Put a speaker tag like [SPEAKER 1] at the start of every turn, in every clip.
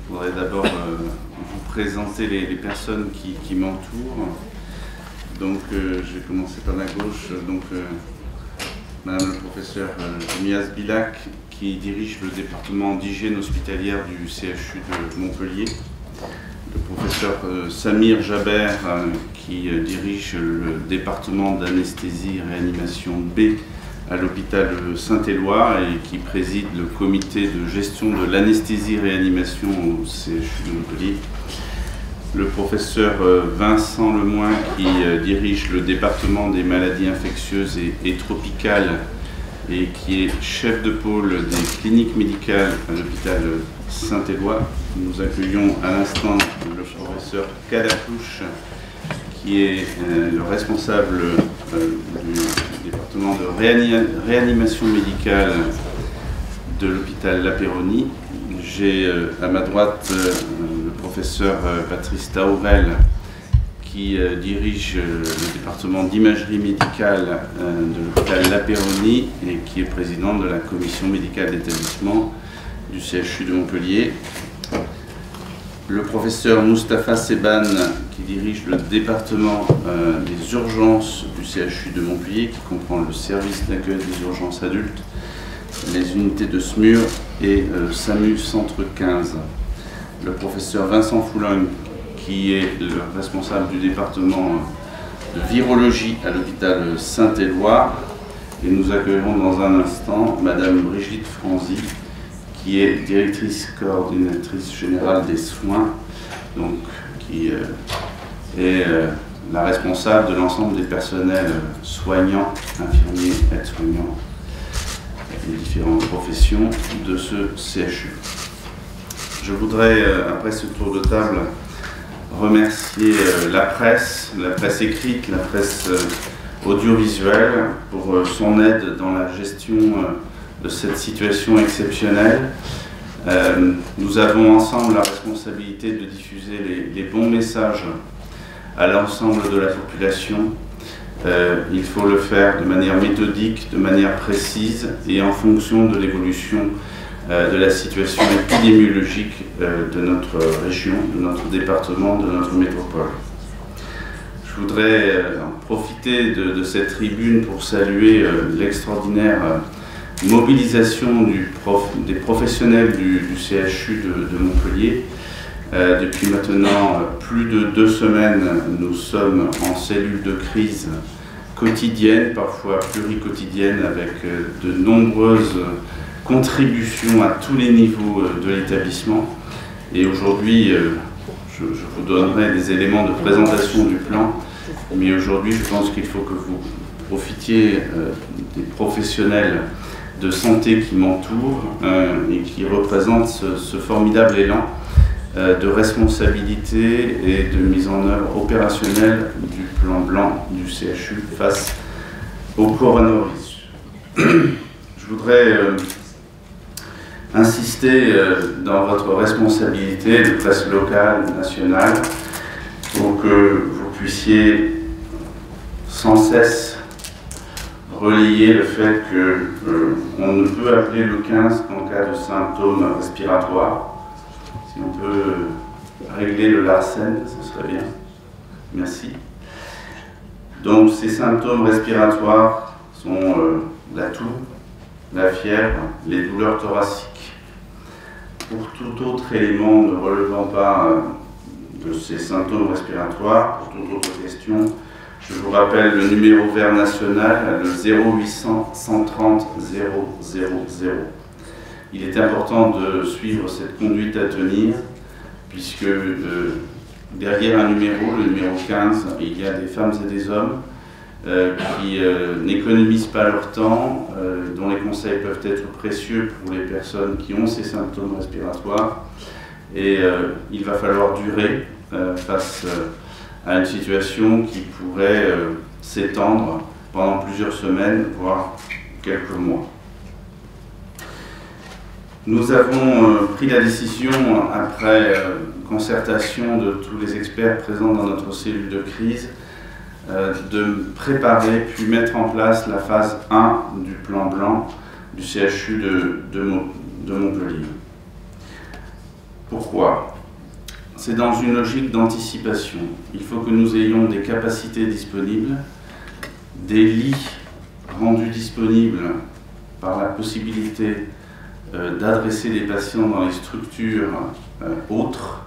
[SPEAKER 1] voudrais d'abord vous présenter les personnes qui m'entourent. Donc, je vais commencer par la gauche. Donc, Madame le professeur Mias Bilac, qui dirige le département d'hygiène hospitalière du CHU de Montpellier. Le professeur Samir Jaber, qui dirige le département d'anesthésie et réanimation B à l'hôpital Saint-Éloi et qui préside le comité de gestion de l'anesthésie-réanimation au CHU de Montpellier. Le professeur Vincent Lemoin, qui dirige le département des maladies infectieuses et tropicales et qui est chef de pôle des cliniques médicales à l'hôpital Saint-Éloi. Nous accueillons à l'instant le professeur Kadakouche, qui est le responsable du département de réanimation médicale de l'hôpital La Péronie. J'ai à ma droite le professeur Patrice Taurel, qui dirige le département d'imagerie médicale de l'hôpital La Péronie et qui est président de la commission médicale d'établissement du CHU de Montpellier. Le professeur Moustapha Seban, qui dirige le département des urgences du CHU de Montpellier, qui comprend le service d'accueil des urgences adultes, les unités de SMUR et SAMU Centre 15. Le professeur Vincent Foulogne, qui est le responsable du département de virologie à l'hôpital Saint-Éloi. Et nous accueillerons dans un instant Madame Brigitte Franzy, qui est directrice coordinatrice générale des soins, donc qui est la responsable de l'ensemble des personnels soignants, infirmiers, aides-soignants, les différentes professions de ce CHU. Je voudrais, après ce tour de table, remercier la presse écrite, la presse audiovisuelle pour son aide dans la gestion de cette situation exceptionnelle. Nous avons ensemble la responsabilité de diffuser les bons messages à l'ensemble de la population. Il faut le faire de manière méthodique, de manière précise et en fonction de l'évolution de la situation épidémiologique de notre région, de notre département, de notre métropole. Je voudrais profiter de cette tribune pour saluer l'extraordinaire mobilisation des professionnels du CHU de Montpellier. Depuis maintenant plus de 2 semaines, nous sommes en cellule de crise quotidienne, parfois pluriquotidienne, avec de nombreuses contributions à tous les niveaux de l'établissement. Et aujourd'hui, je vous donnerai des éléments de présentation du plan, mais aujourd'hui, je pense qu'il faut que vous profitiez des professionnels de santé qui m'entourent et qui représentent ce formidable élan de responsabilité et de mise en œuvre opérationnelle du plan blanc du CHU face au coronavirus. Je voudrais insister dans votre responsabilité de presse locale, nationale, pour que vous puissiez sans cesse relayer le fait qu'on ne peut appeler le 15 qu'en cas de symptômes respiratoires. Si on peut régler le Larsen, ce serait bien. Merci. Donc ces symptômes respiratoires sont la toux, la fièvre, les douleurs thoraciques. Pour tout autre élément ne relevant pas de ces symptômes respiratoires, pour toute autre question, je vous rappelle le numéro vert national, le 0800 130 000. Il est important de suivre cette conduite à tenir, puisque derrière un numéro, le numéro 15, il y a des femmes et des hommes qui n'économisent pas leur temps, dont les conseils peuvent être précieux pour les personnes qui ont ces symptômes respiratoires. Et il va falloir durer face à une situation qui pourrait s'étendre pendant plusieurs semaines, voire quelques mois. Nous avons pris la décision, après concertation de tous les experts présents dans notre cellule de crise, de préparer puis mettre en place la phase 1 du plan blanc du CHU de Montpellier. Pourquoi? C'est dans une logique d'anticipation. Il faut que nous ayons des capacités disponibles, des lits rendus disponibles par la possibilité d'adresser des patients dans les structures autres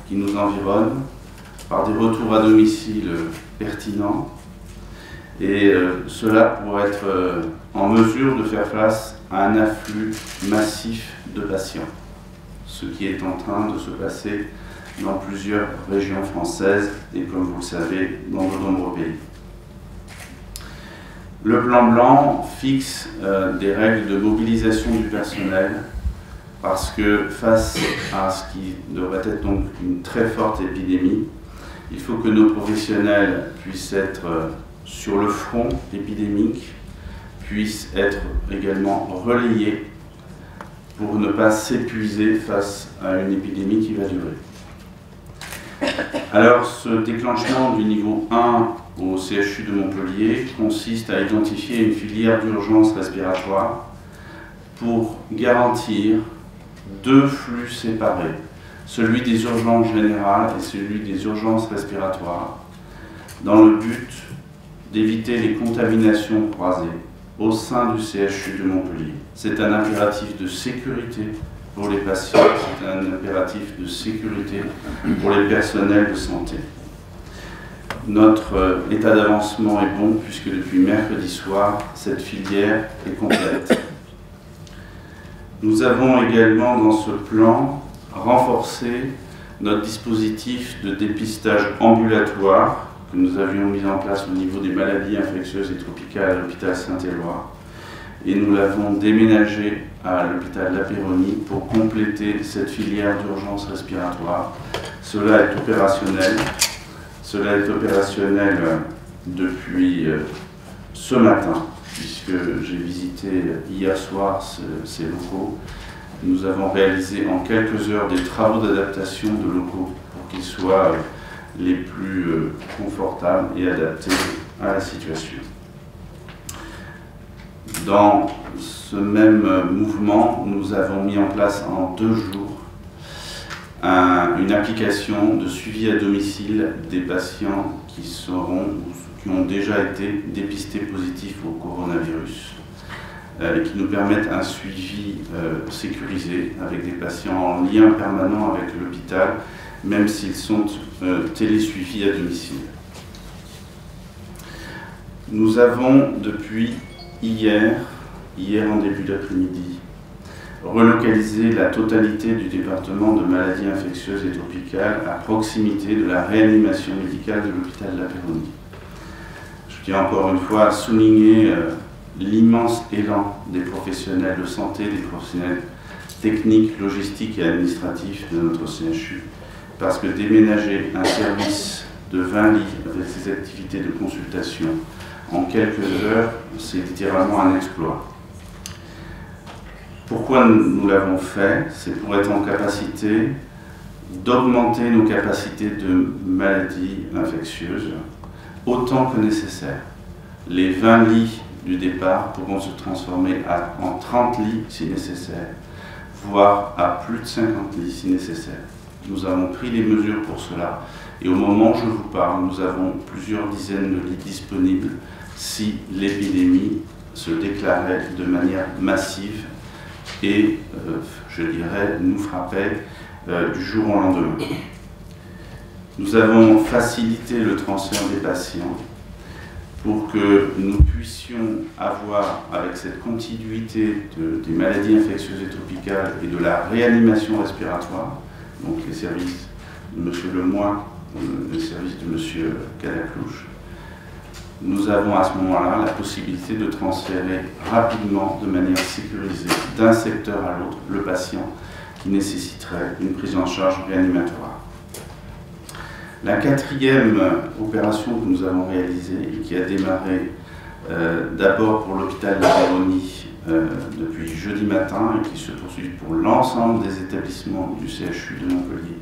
[SPEAKER 1] qui nous environnent, par des retours à domicile pertinents, et cela pour être en mesure de faire face à un afflux massif de patients, ce qui est en train de se passer dans plusieurs régions françaises et, comme vous le savez, dans de nombreux pays. Le plan blanc fixe des règles de mobilisation du personnel parce que face à ce qui devrait être donc une très forte épidémie, il faut que nos professionnels puissent être sur le front épidémique, puissent être également relayés pour ne pas s'épuiser face à une épidémie qui va durer. Alors, ce déclenchement du niveau 1 au CHU de Montpellier consiste à identifier une filière d'urgence respiratoire pour garantir deux flux séparés, celui des urgences générales et celui des urgences respiratoires, dans le but d'éviter les contaminations croisées au sein du CHU de Montpellier. C'est un impératif de sécurité pour les patients, c'est un impératif de sécurité pour les personnels de santé. Notre état d'avancement est bon puisque depuis mercredi soir, cette filière est complète. Nous avons également dans ce plan renforcé notre dispositif de dépistage ambulatoire que nous avions mis en place au niveau des maladies infectieuses et tropicales à l'hôpital Saint-Éloi. Et nous l'avons déménagé à l'hôpital La Péronie pour compléter cette filière d'urgence respiratoire. Cela est opérationnel. Cela est opérationnel depuis ce matin, puisque j'ai visité hier soir ces locaux. Nous avons réalisé en quelques heures des travaux d'adaptation de locaux pour qu'ils soient les plus confortables et adaptés à la situation. Dans ce même mouvement, nous avons mis en place en 2 jours une application de suivi à domicile des patients qui ont déjà été dépistés positifs au coronavirus et qui nous permettent un suivi sécurisé avec des patients en lien permanent avec l'hôpital, même s'ils sont télésuivis à domicile. Nous avons depuis hier en début d'après-midi, relocaliser la totalité du département de maladies infectieuses et tropicales à proximité de la réanimation médicale de l'hôpital de La Péronie. Je tiens encore une fois à souligner l'immense élan des professionnels de santé, des professionnels techniques, logistiques et administratifs de notre CHU, parce que déménager un service de 20 lits avec ses activités de consultation en quelques heures, c'est littéralement un exploit. Pourquoi nous l'avons fait? C'est pour être en capacité d'augmenter nos capacités de maladies infectieuses autant que nécessaire. Les 20 lits du départ pourront se transformer en 30 lits si nécessaire, voire à plus de 50 lits si nécessaire. Nous avons pris les mesures pour cela et au moment où je vous parle, nous avons plusieurs dizaines de lits disponibles si l'épidémie se déclarait de manière massive et, je dirais, nous frappait du jour au lendemain. Nous avons facilité le transfert des patients pour que nous puissions avoir, avec cette continuité des maladies infectieuses et tropicales et de la réanimation respiratoire, donc les services de M. Lemoine, les services de M. Cadaclouche, nous avons à ce moment-là la possibilité de transférer rapidement, de manière sécurisée, d'un secteur à l'autre, le patient qui nécessiterait une prise en charge réanimatoire. La 4e opération que nous avons réalisée et qui a démarré d'abord pour l'hôpital de La Péronie depuis jeudi matin et qui se poursuit pour l'ensemble des établissements du CHU de Montpellier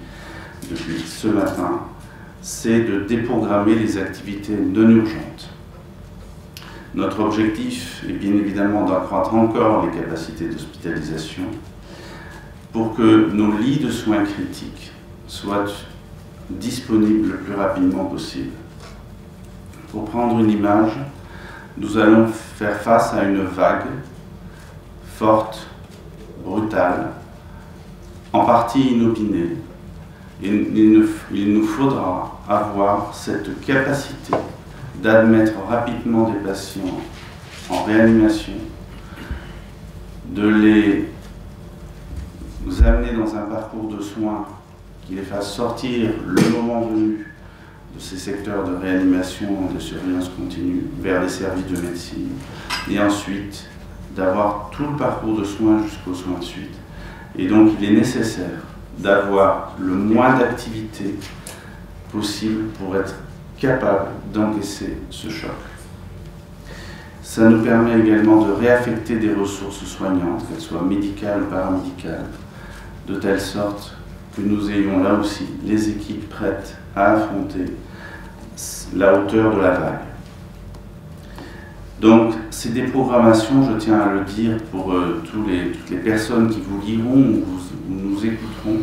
[SPEAKER 1] depuis ce matin, c'est de déprogrammer les activités non urgentes. Notre objectif est bien évidemment d'accroître encore les capacités d'hospitalisation pour que nos lits de soins critiques soient disponibles le plus rapidement possible. Pour prendre une image, nous allons faire face à une vague forte, brutale, en partie inopinée. Et il nous faudra avoir cette capacité d'admettre rapidement des patients en réanimation, de les amener dans un parcours de soins qui les fasse sortir le moment venu de ces secteurs de réanimation et de surveillance continue vers les services de médecine, et ensuite d'avoir tout le parcours de soins jusqu'aux soins de suite. Et donc il est nécessaire d'avoir le moins d'activité possible pour être capable d'encaisser ce choc. Ça nous permet également de réaffecter des ressources soignantes, qu'elles soient médicales ou paramédicales, de telle sorte que nous ayons là aussi les équipes prêtes à affronter la hauteur de la vague. Donc, ces déprogrammations, je tiens à le dire pour toutes les personnes qui vous liront ou nous écouteront,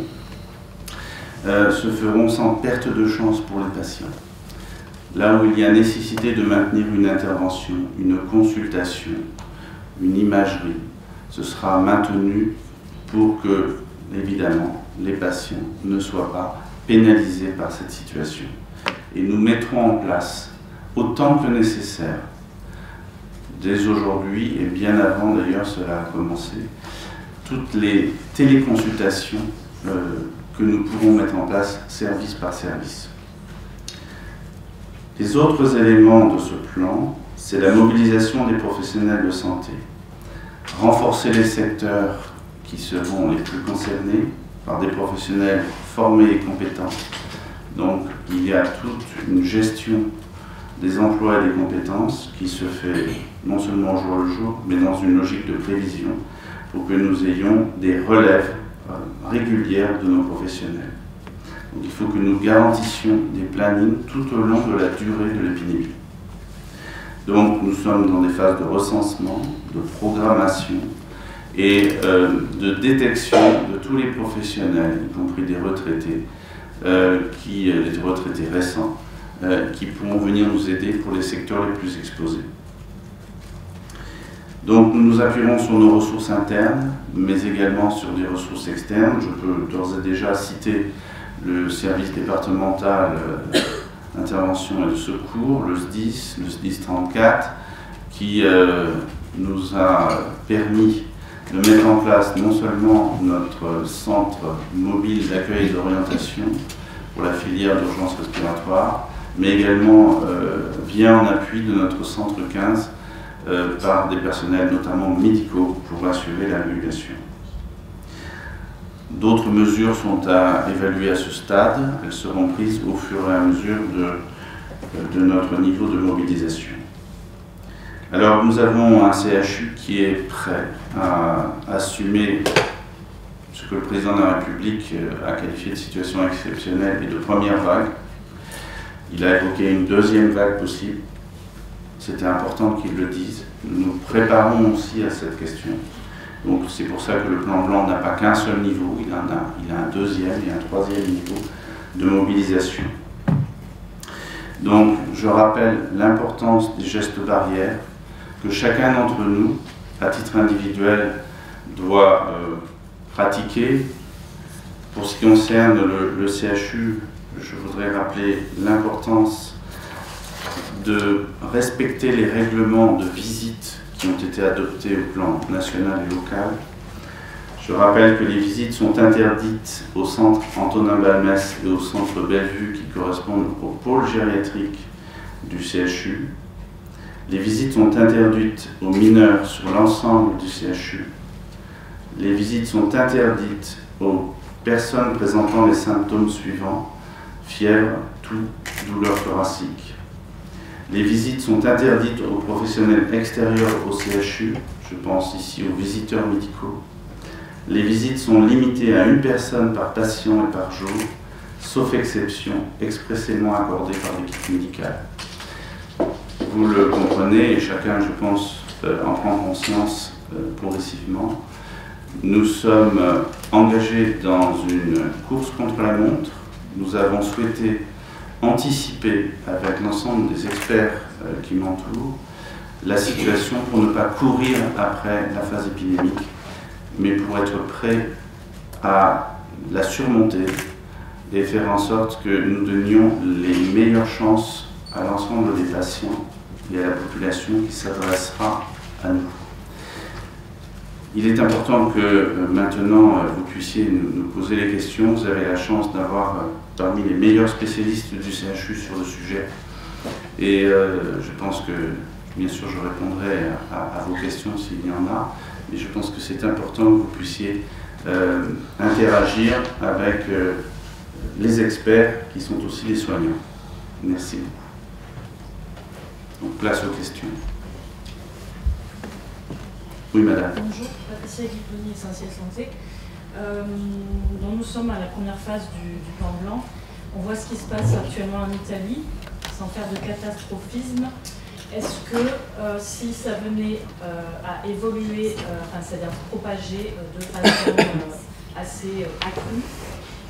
[SPEAKER 1] se feront sans perte de chance pour les patients. Là où il y a nécessité de maintenir une intervention, une consultation, une imagerie, ce sera maintenu pour que, évidemment, les patients ne soient pas pénalisés par cette situation. Et nous mettrons en place, autant que nécessaire, dès aujourd'hui et bien avant d'ailleurs cela a commencé, toutes les téléconsultations que nous pourrons mettre en place service par service. Les autres éléments de ce plan, c'est la mobilisation des professionnels de santé, renforcer les secteurs qui seront les plus concernés par des professionnels formés et compétents. Donc il y a toute une gestion des emplois et des compétences qui se fait non seulement au jour le jour, mais dans une logique de prévision pour que nous ayons des relèves régulières de nos professionnels. Donc il faut que nous garantissions des plannings tout au long de la durée de l'épidémie. Donc nous sommes dans des phases de recensement, de programmation et de détection de tous les professionnels, y compris des retraités, les retraités récents, qui pourront venir nous aider pour les secteurs les plus exposés. Donc nous nous appuierons sur nos ressources internes, mais également sur des ressources externes. Je peux d'ores et déjà citer le service départemental d'intervention et de secours, le SDIS 34, qui nous a permis de mettre en place non seulement notre centre mobile d'accueil et d'orientation pour la filière d'urgence respiratoire, mais également vient en appui de notre centre 15 par des personnels notamment médicaux pour assurer la régulation. D'autres mesures sont à évaluer à ce stade. Elles seront prises au fur et à mesure de notre niveau de mobilisation. Alors nous avons un CHU qui est prêt à assumer ce que le président de la République a qualifié de situation exceptionnelle et de première vague. Il a évoqué une deuxième vague possible. C'était important qu'il le dise. Nous nous préparons aussi à cette question. Donc c'est pour ça que le plan blanc n'a pas qu'un seul niveau, il a un deuxième et un troisième niveau de mobilisation. Donc je rappelle l'importance des gestes barrières que chacun d'entre nous, à titre individuel, doit pratiquer. Pour ce qui concerne le CHU, je voudrais rappeler l'importance de respecter les règlements de visite qui ont été adoptés au plan national et local. Je rappelle que les visites sont interdites au centre Antonin Balmès et au centre Bellevue qui correspondent au pôle gériatrique du CHU. Les visites sont interdites aux mineurs sur l'ensemble du CHU. Les visites sont interdites aux personnes présentant les symptômes suivants: fièvre, toux, douleur thoracique. Les visites sont interdites aux professionnels extérieurs au CHU, je pense ici aux visiteurs médicaux. Les visites sont limitées à une personne par patient et par jour, sauf exception expressément accordée par l'équipe médicale. Vous le comprenez, et chacun, je pense, en prend conscience progressivement. nous sommes engagés dans une course contre la montre. Nous avons souhaité anticiper avec l'ensemble des experts qui m'entourent la situation pour ne pas courir après la phase épidémique, mais pour être prêt à la surmonter et faire en sorte que nous donnions les meilleures chances à l'ensemble des patients et à la population qui s'adressera à nous. Il est important que maintenant vous puissiez nous poser les questions. Vous avez la chance d'avoir parmi les meilleurs spécialistes du CHU sur le sujet. Et je pense que, bien sûr, je répondrai à vos questions s'il y en a. Mais je pense que c'est important que vous puissiez interagir avec les experts qui sont aussi les soignants. Merci beaucoup. Donc, place aux questions. Oui, madame.
[SPEAKER 2] Bonjour, Patricia Guiponi, Essentiel Santé. Donc nous sommes à la première phase du plan blanc. On voit ce qui se passe actuellement en Italie, sans faire de catastrophisme. Est-ce que si ça venait à évoluer, c'est-à-dire propager de façon assez accrue,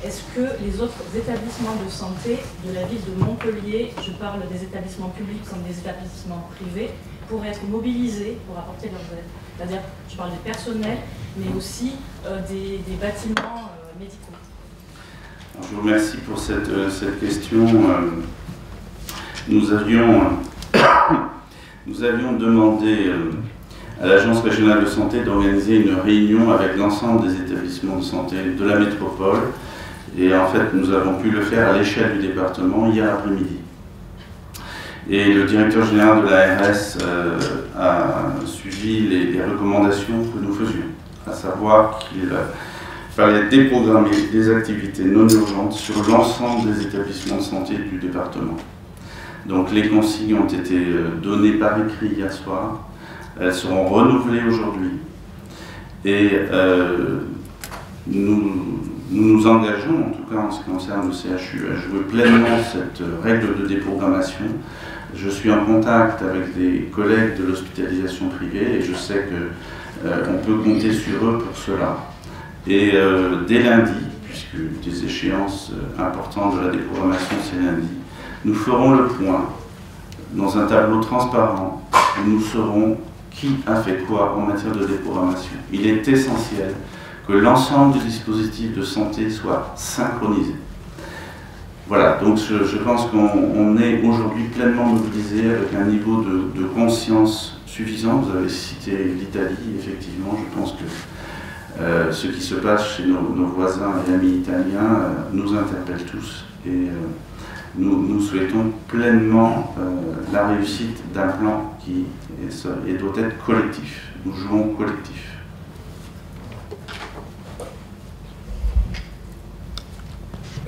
[SPEAKER 2] est-ce que les autres établissements de santé de la ville de Montpellier, je parle des établissements publics comme des établissements privés, pourraient être mobilisés pour apporter leurs aides? C'est-à-dire, je parle des personnels, mais aussi des bâtiments médicaux.
[SPEAKER 1] Je vous remercie pour cette question. Nous avions demandé à l'Agence régionale de santé d'organiser une réunion avec l'ensemble des établissements de santé de la métropole. Et en fait, nous avons pu le faire à l'échelle du département hier après-midi. Et le directeur général de l'ARS a suivi les recommandations que nous faisions, à savoir qu'il fallait déprogrammer des activités non urgentes sur l'ensemble des établissements de santé du département. Donc les consignes ont été données par écrit hier soir, elles seront renouvelées aujourd'hui et nous nous engageons, en tout cas en ce qui concerne le CHU, à jouer pleinement cette règle de déprogrammation. Je suis en contact avec des collègues de l'hospitalisation privée et je sais qu'on peut compter sur eux pour cela. Et dès lundi, puisque des échéances importantes de la déprogrammation c'est lundi, nous ferons le point dans un tableau transparent où nous saurons qui a fait quoi en matière de déprogrammation. Il est essentiel que l'ensemble des dispositifs de santé soit synchronisé. Voilà, donc je pense qu'on est aujourd'hui pleinement mobilisé avec un niveau de conscience suffisant. Vous avez cité l'Italie, effectivement, je pense que ce qui se passe chez nos voisins et amis italiens nous interpelle tous et nous souhaitons pleinement la réussite d'un plan qui doit être collectif. Nous jouons collectif.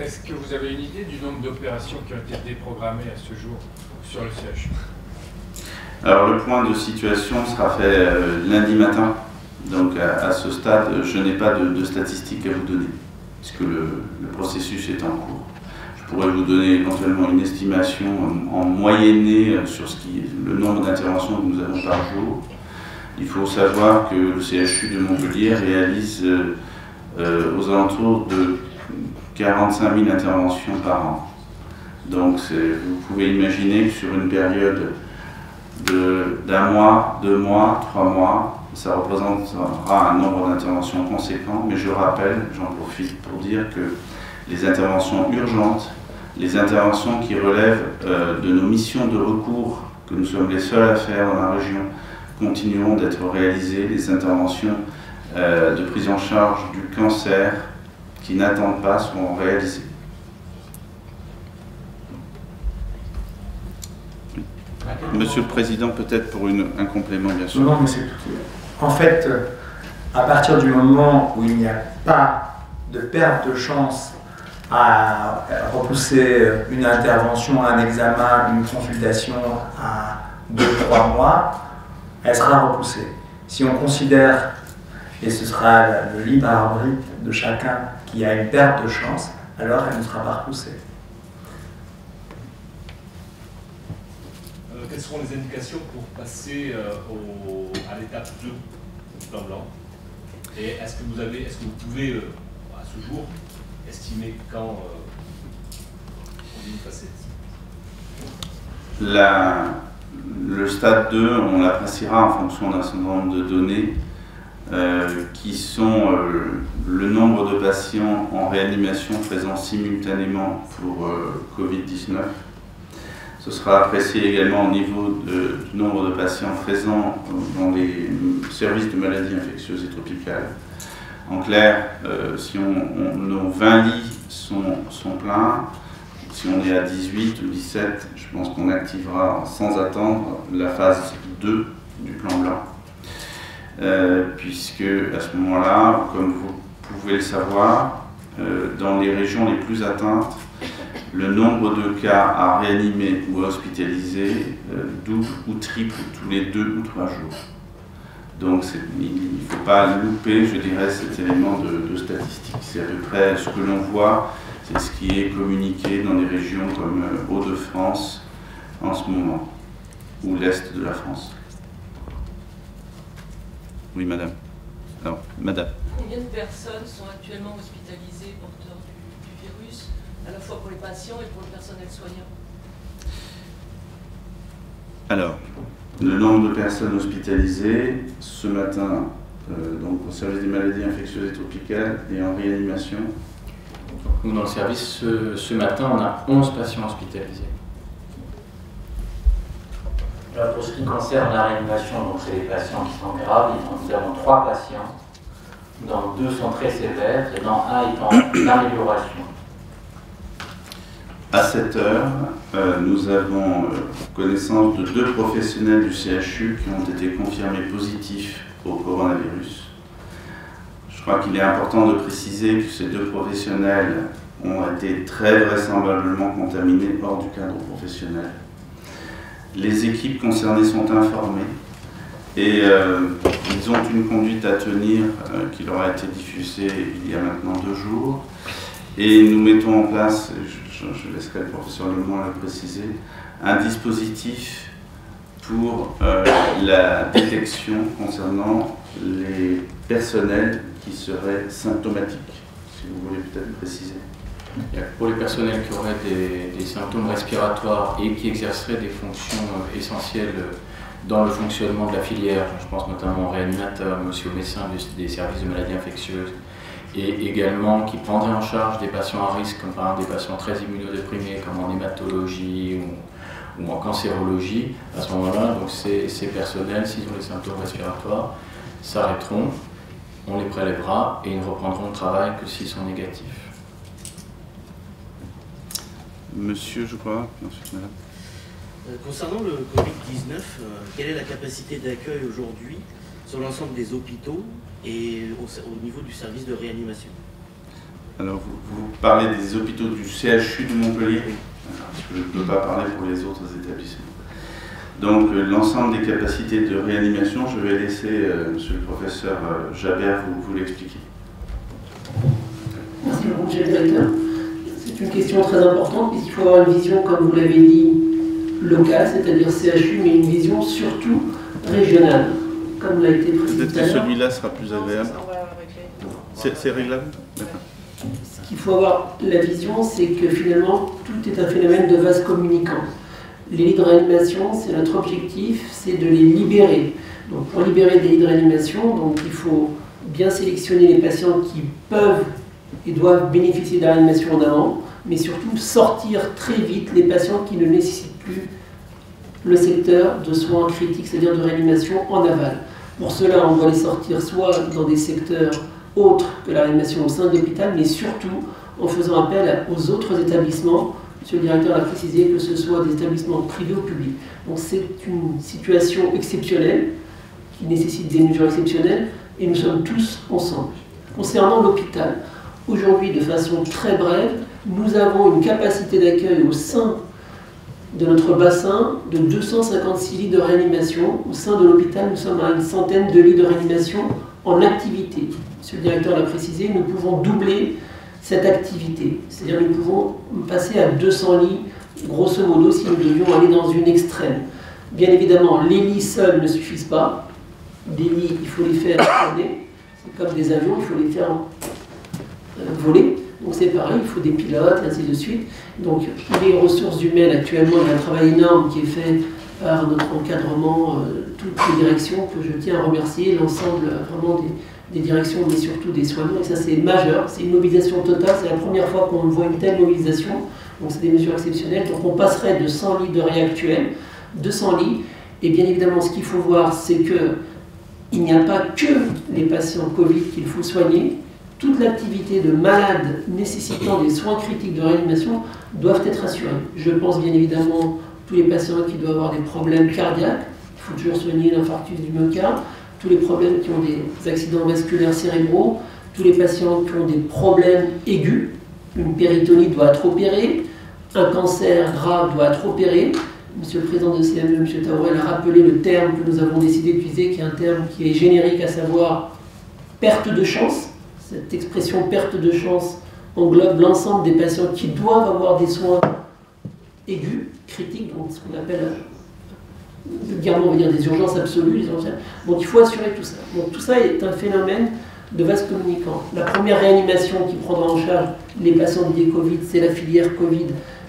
[SPEAKER 3] Est-ce que vous avez une idée du nombre d'opérations qui ont été déprogrammées à ce jour sur le CHU?
[SPEAKER 1] Alors le point de situation sera fait lundi matin. Donc à ce stade, je n'ai pas de statistiques à vous donner, puisque le processus est en cours. Je pourrais vous donner éventuellement une estimation en moyennée sur le nombre d'interventions que nous avons par jour. Il faut savoir que le CHU de Montpellier réalise aux alentours de 45 000 interventions par an. Donc vous pouvez imaginer que sur une période d'un mois, 2 mois, 3 mois, ça représentera un nombre d'interventions conséquent, mais je rappelle, j'en profite pour dire que les interventions urgentes, les interventions qui relèvent de nos missions de recours, que nous sommes les seuls à faire dans la région, continueront d'être réalisées, les interventions de prise en charge du cancer qui n'attendent pas seront réalisées. Monsieur le Président, peut-être pour un complément, bien sûr.
[SPEAKER 4] Non, mais c'est tout. En fait, à partir du moment où il n'y a pas de perte de chance à repousser une intervention, un examen, une consultation à 2-3 mois, elle sera repoussée. Si on considère, et ce sera le libre arbitre de chacun, qu'il y a une perte de chance, alors elle ne sera pas repoussée.
[SPEAKER 5] Quelles seront les indications pour passer à l'étape 2 du plan blanc? Et est-ce que vous pouvez, à ce jour, estimer quand on dit passer?
[SPEAKER 1] Le stade 2, on l'appréciera en fonction d'un certain nombre de données qui sont le nombre de patients en réanimation présents simultanément pour Covid-19. Ce sera apprécié également au niveau du nombre de patients présents dans les services de maladies infectieuses et tropicales. En clair, si nos 20 lits sont pleins, si on est à 18 ou 17, je pense qu'on activera sans attendre la phase 2 du plan blanc. Puisque à ce moment-là, comme vous pouvez le savoir, dans les régions les plus atteintes, le nombre de cas à réanimer ou à hospitaliser double ou triple tous les 2 ou 3 jours. Donc il ne faut pas louper, je dirais, cet élément de statistique. C'est à peu près ce que l'on voit, c'est ce qui est communiqué dans des régions comme Hauts-de-France en ce moment, ou l'Est de la France. Oui, madame. Alors, madame.
[SPEAKER 6] Combien de personnes sont actuellement hospitalisées porteurs du virus, à la fois pour les patients et pour le personnel soignant?
[SPEAKER 1] Alors, le nombre de personnes hospitalisées, ce matin, donc au service des maladies infectieuses et tropicales et en réanimation.
[SPEAKER 7] Nous, dans le service, ce matin, on a 11 patients hospitalisés.
[SPEAKER 8] Alors, pour ce qui concerne la réanimation, donc c'est les patients qui sont graves, nous avons 3 patients, dont 2 sont très sévères et dont 1 est en amélioration.
[SPEAKER 1] À cette heure, nous avons connaissance de 2 professionnels du CHU qui ont été confirmés positifs au coronavirus. Je crois qu'il est important de préciser que ces 2 professionnels ont été très vraisemblablement contaminés hors du cadre professionnel. Les équipes concernées sont informées et ils ont une conduite à tenir qui leur a été diffusée il y a maintenant 2 jours. Et nous mettons en place, je laisserai le professeur Lemoine le préciser, un dispositif pour la détection concernant les personnels qui seraient symptomatiques, si vous voulez peut-être préciser.
[SPEAKER 7] Pour les personnels qui auraient des symptômes respiratoires et qui exerceraient des fonctions essentielles dans le fonctionnement de la filière, je pense notamment aux réanimateurs, mais aussi aux médecins des services de maladies infectieuses, et également qui prendraient en charge des patients à risque, comme par exemple des patients très immunodéprimés, comme en hématologie ou en cancérologie. À ce moment-là, donc ces personnels, s'ils ont des symptômes respiratoires, s'arrêteront, on les prélèvera et ils ne reprendront le travail que s'ils sont négatifs.
[SPEAKER 1] Monsieur, je crois, ensuite madame.
[SPEAKER 9] Concernant le Covid-19, quelle est la capacité d'accueil aujourd'hui sur l'ensemble des hôpitaux et au niveau du service de réanimation?
[SPEAKER 1] Alors, vous parlez des hôpitaux du CHU de Montpellier, parce que je ne peux pas parler pour les autres établissements. Donc, l'ensemble des capacités de réanimation, je vais laisser monsieur le professeur Jabert vous l'expliquer.
[SPEAKER 10] Merci beaucoup, monsieur le directeur. C'est une question très importante, puisqu'il faut avoir une vision, comme vous l'avez dit, locale, c'est-à-dire CHU, mais une vision surtout régionale, comme l'a été précisé.
[SPEAKER 1] Peut-être que celui-là sera plus agréable. C'est réglable? D'accord.
[SPEAKER 10] Ce qu'il faut avoir la vision, c'est que finalement, tout est un phénomène de vase communicant. Les lits de réanimation, c'est notre objectif, c'est de les libérer. Donc pour libérer des lits de réanimation, donc, il faut bien sélectionner les patients qui peuvent et doivent bénéficier de la réanimation en amont, mais surtout sortir très vite les patients qui ne nécessitent plus le secteur de soins critiques, c'est-à-dire de réanimation en aval. Pour cela, on doit les sortir soit dans des secteurs autres que la réanimation au sein de l'hôpital, mais surtout en faisant appel aux autres établissements. Monsieur le directeur l'a précisé, que ce soit des établissements privés ou publics. Donc c'est une situation exceptionnelle qui nécessite des mesures exceptionnelles et nous sommes tous ensemble. Concernant l'hôpital, aujourd'hui, de façon très brève, nous avons une capacité d'accueil au sein de notre bassin de 256 lits de réanimation. Au sein de l'hôpital, nous sommes à une centaine de lits de réanimation en activité. Monsieur le directeur l'a précisé, nous pouvons doubler cette activité. C'est-à-dire nous pouvons passer à 200 lits, grosso modo, si nous devions aller dans une extrême. Bien évidemment, les lits seuls ne suffisent pas. Des lits, il faut les faire tourner. C'est comme des avions, il faut les faire voler. Donc c'est pareil, il faut des pilotes, et ainsi de suite. Donc les ressources humaines, actuellement, il y a un travail énorme qui est fait par notre encadrement, toutes les directions, que je tiens à remercier, l'ensemble vraiment des directions, mais surtout des soignants. Et ça, c'est majeur, c'est une mobilisation totale. C'est la première fois qu'on voit une telle mobilisation. Donc c'est des mesures exceptionnelles. Donc on passerait de 100 lits de réactuels, 200 lits. Et bien évidemment, ce qu'il faut voir, c'est qu'il n'y a pas que les patients Covid qu'il faut soigner. Toute l'activité de malades nécessitant des soins critiques de réanimation doivent être assurées. Je pense bien évidemment tous les patients qui doivent avoir des problèmes cardiaques. Il faut toujours soigner l'infarctus du myocarde. Tous les problèmes qui ont des accidents vasculaires cérébraux. Tous les patients qui ont des problèmes aigus. Une péritonie doit être opérée. Un cancer grave doit être opéré. Monsieur le président de CME, M. Taourel, a rappelé le terme que nous avons décidé d'utiliser, qui est un terme qui est générique, à savoir perte de chance. Cette expression perte de chance englobe l'ensemble des patients qui doivent avoir des soins aigus, critiques, donc ce qu'on appelle vulgairement, on va dire, des urgences absolues. Donc il faut assurer tout ça. Donc tout ça est un phénomène de vase communicant. La première réanimation qui prendra en charge les patients liés Covid, c'est la filière Covid.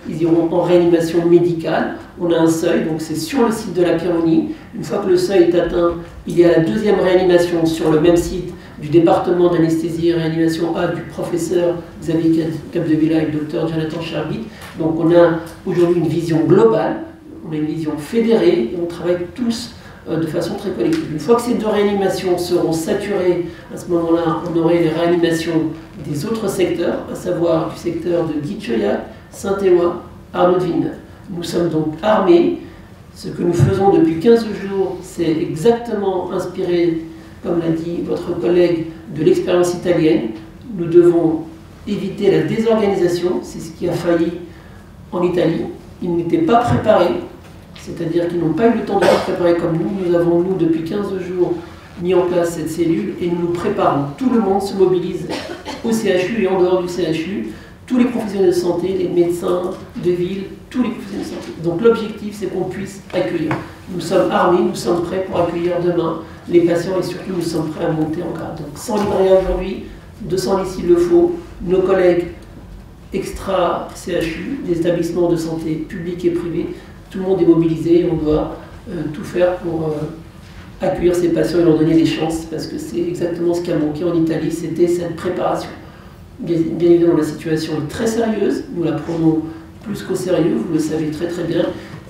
[SPEAKER 10] Ils iront en réanimation médicale. On a un seuil, donc c'est sur le site de la Pyrénie. Une fois que le seuil est atteint, il y a la deuxième réanimation sur le même site du département d'anesthésie et réanimation A du professeur Xavier Capdevila et le docteur Jonathan Charbit. Donc on a aujourd'hui une vision globale, on a une vision fédérée et on travaille tous de façon très collective. Une fois que ces deux réanimations seront saturées, à ce moment-là, on aurait les réanimations des autres secteurs, à savoir du secteur de Guy-Choyac, Saint-Éloi, Arnaud-de-Villeneuve. Nous sommes donc armés. Ce que nous faisons depuis 15 jours, c'est exactement inspiré, comme l'a dit votre collègue, de l'expérience italienne. Nous devons éviter la désorganisation, c'est ce qui a failli en Italie. Ils n'étaient pas préparés, c'est-à-dire qu'ils n'ont pas eu le temps de se préparer comme nous. Nous avons, nous, depuis 15 jours, mis en place cette cellule et nous nous préparons. Tout le monde se mobilise au CHU et en dehors du CHU. Tous les professionnels de santé, les médecins de ville, tous les professionnels de santé. Donc l'objectif, c'est qu'on puisse accueillir. Nous sommes armés, nous sommes prêts pour accueillir demain les patients et surtout nous sommes prêts à monter en grade. Donc 100 lits aujourd'hui, 200 lits s'il le faut. Nos collègues extra-CHU, des établissements de santé publics et privés, tout le monde est mobilisé et on doit tout faire pour accueillir ces patients et leur donner des chances parce que c'est exactement ce qui a manqué en Italie, c'était cette préparation. Bien évidemment, la situation est très sérieuse, nous la prenons plus qu'au sérieux, vous le savez très très bien,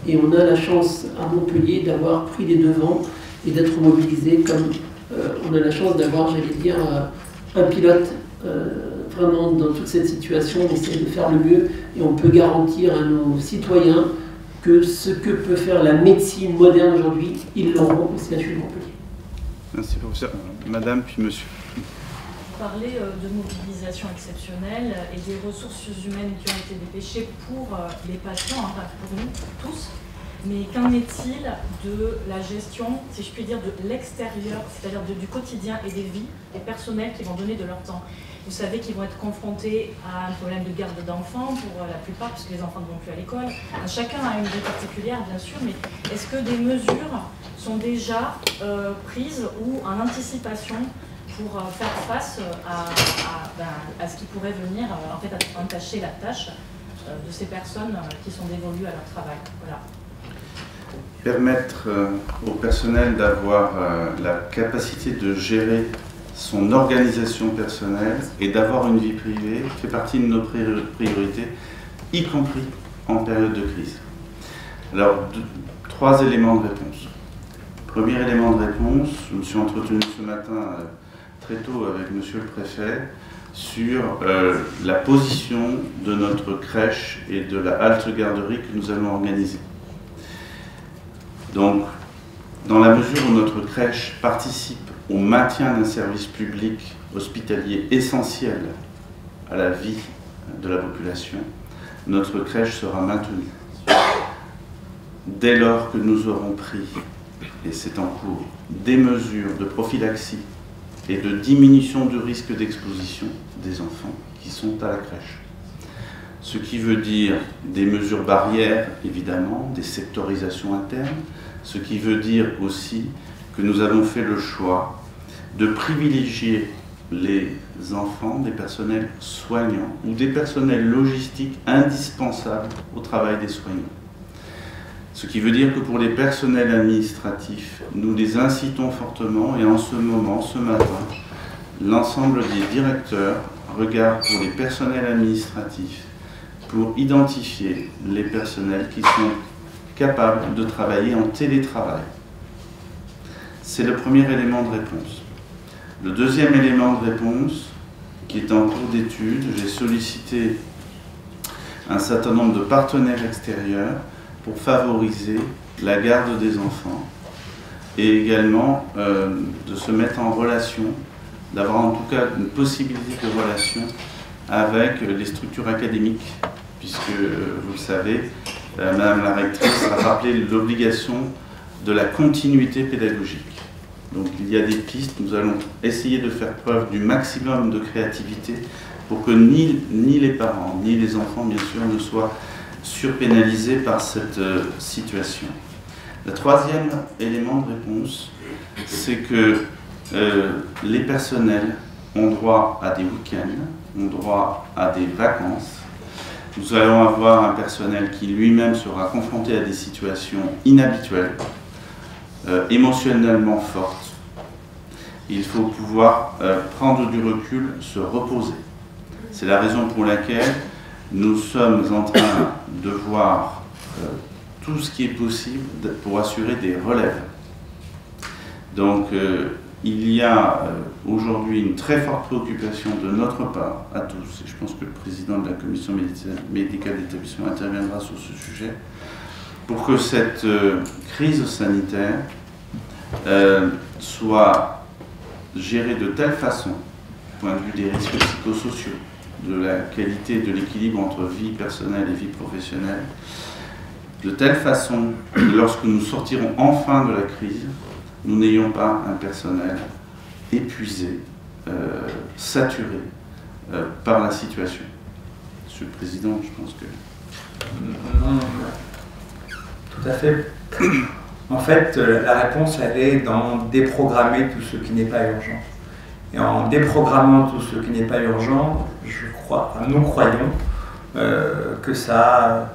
[SPEAKER 10] et on a la chance à Montpellier d'avoir pris les devants et d'être mobilisés comme on a la chance d'avoir, j'allais dire, un pilote vraiment dans toute cette situation, on essaie de faire le mieux et on peut garantir à nos citoyens que ce que peut faire la médecine moderne aujourd'hui, ils l'auront au CHU de Montpellier.
[SPEAKER 1] Merci professeur. Madame puis monsieur.
[SPEAKER 2] Parler de mobilisation exceptionnelle et des ressources humaines qui ont été dépêchées pour les patients, enfin pour nous tous. Mais qu'en est-il de la gestion, si je puis dire, de l'extérieur, c'est-à-dire du quotidien et des vies des personnels qui vont donner de leur temps? Vous savez qu'ils vont être confrontés à un problème de garde d'enfants pour la plupart, puisque les enfants ne vont plus à l'école. Chacun a une vie particulière, bien sûr, mais est-ce que des mesures sont déjà prises ou en anticipation pour faire face à ce qui pourrait venir, en fait, à entacher la tâche de ces personnes qui sont dévolues à leur travail. Voilà.
[SPEAKER 1] Permettre au personnel d'avoir la capacité de gérer son organisation personnelle et d'avoir une vie privée fait partie de nos priorités, y compris en période de crise. Alors, trois éléments de réponse. Premier élément de réponse, je me suis entretenu ce matin très tôt avec monsieur le préfet sur la position de notre crèche et de la halte garderie que nous allons organiser. Donc, dans la mesure où notre crèche participe au maintien d'un service public hospitalier essentiel à la vie de la population, notre crèche sera maintenue. Dès lors que nous aurons pris, et c'est en cours, des mesures de prophylaxie et de diminution du risque d'exposition des enfants qui sont à la crèche. Ce qui veut dire des mesures barrières, évidemment, des sectorisations internes, ce qui veut dire aussi que nous avons fait le choix de privilégier les enfants des personnels soignants ou des personnels logistiques indispensables au travail des soignants. Ce qui veut dire que pour les personnels administratifs, nous les incitons fortement et en ce moment, ce matin, l'ensemble des directeurs regardent pour les personnels administratifs pour identifier les personnels qui sont capables de travailler en télétravail. C'est le premier élément de réponse. Le deuxième élément de réponse, qui est en cours d'étude, j'ai sollicité un certain nombre de partenaires extérieurs pour favoriser la garde des enfants et également de se mettre en relation, d'avoir en tout cas une possibilité de relation avec les structures académiques, puisque, vous le savez, Madame la rectrice a rappelé l'obligation de la continuité pédagogique. Donc il y a des pistes, nous allons essayer de faire preuve du maximum de créativité pour que ni les parents, ni les enfants, bien sûr, ne soient surpénalisés par cette situation. Le troisième élément de réponse, c'est que les personnels ont droit à des week-ends, ont droit à des vacances. Nous allons avoir un personnel qui lui-même sera confronté à des situations inhabituelles, émotionnellement fortes. Il faut pouvoir prendre du recul, se reposer. C'est la raison pour laquelle nous sommes en train de voir tout ce qui est possible pour assurer des relèves. Donc il y a aujourd'hui une très forte préoccupation de notre part, à tous, et je pense que le président de la commission médicale d'établissement interviendra sur ce sujet, pour que cette crise sanitaire soit gérée de telle façon, du point de vue des risques psychosociaux, de la qualité, de l'équilibre entre vie personnelle et vie professionnelle, de telle façon que lorsque nous sortirons enfin de la crise, nous n'ayons pas un personnel épuisé, saturé par la situation. Monsieur le Président, je pense que...
[SPEAKER 4] Non, tout à fait. En fait, la réponse, elle est dans déprogrammer tout ce qui n'est pas urgent. Et en déprogrammant tout ce qui n'est pas urgent, nous croyons que ça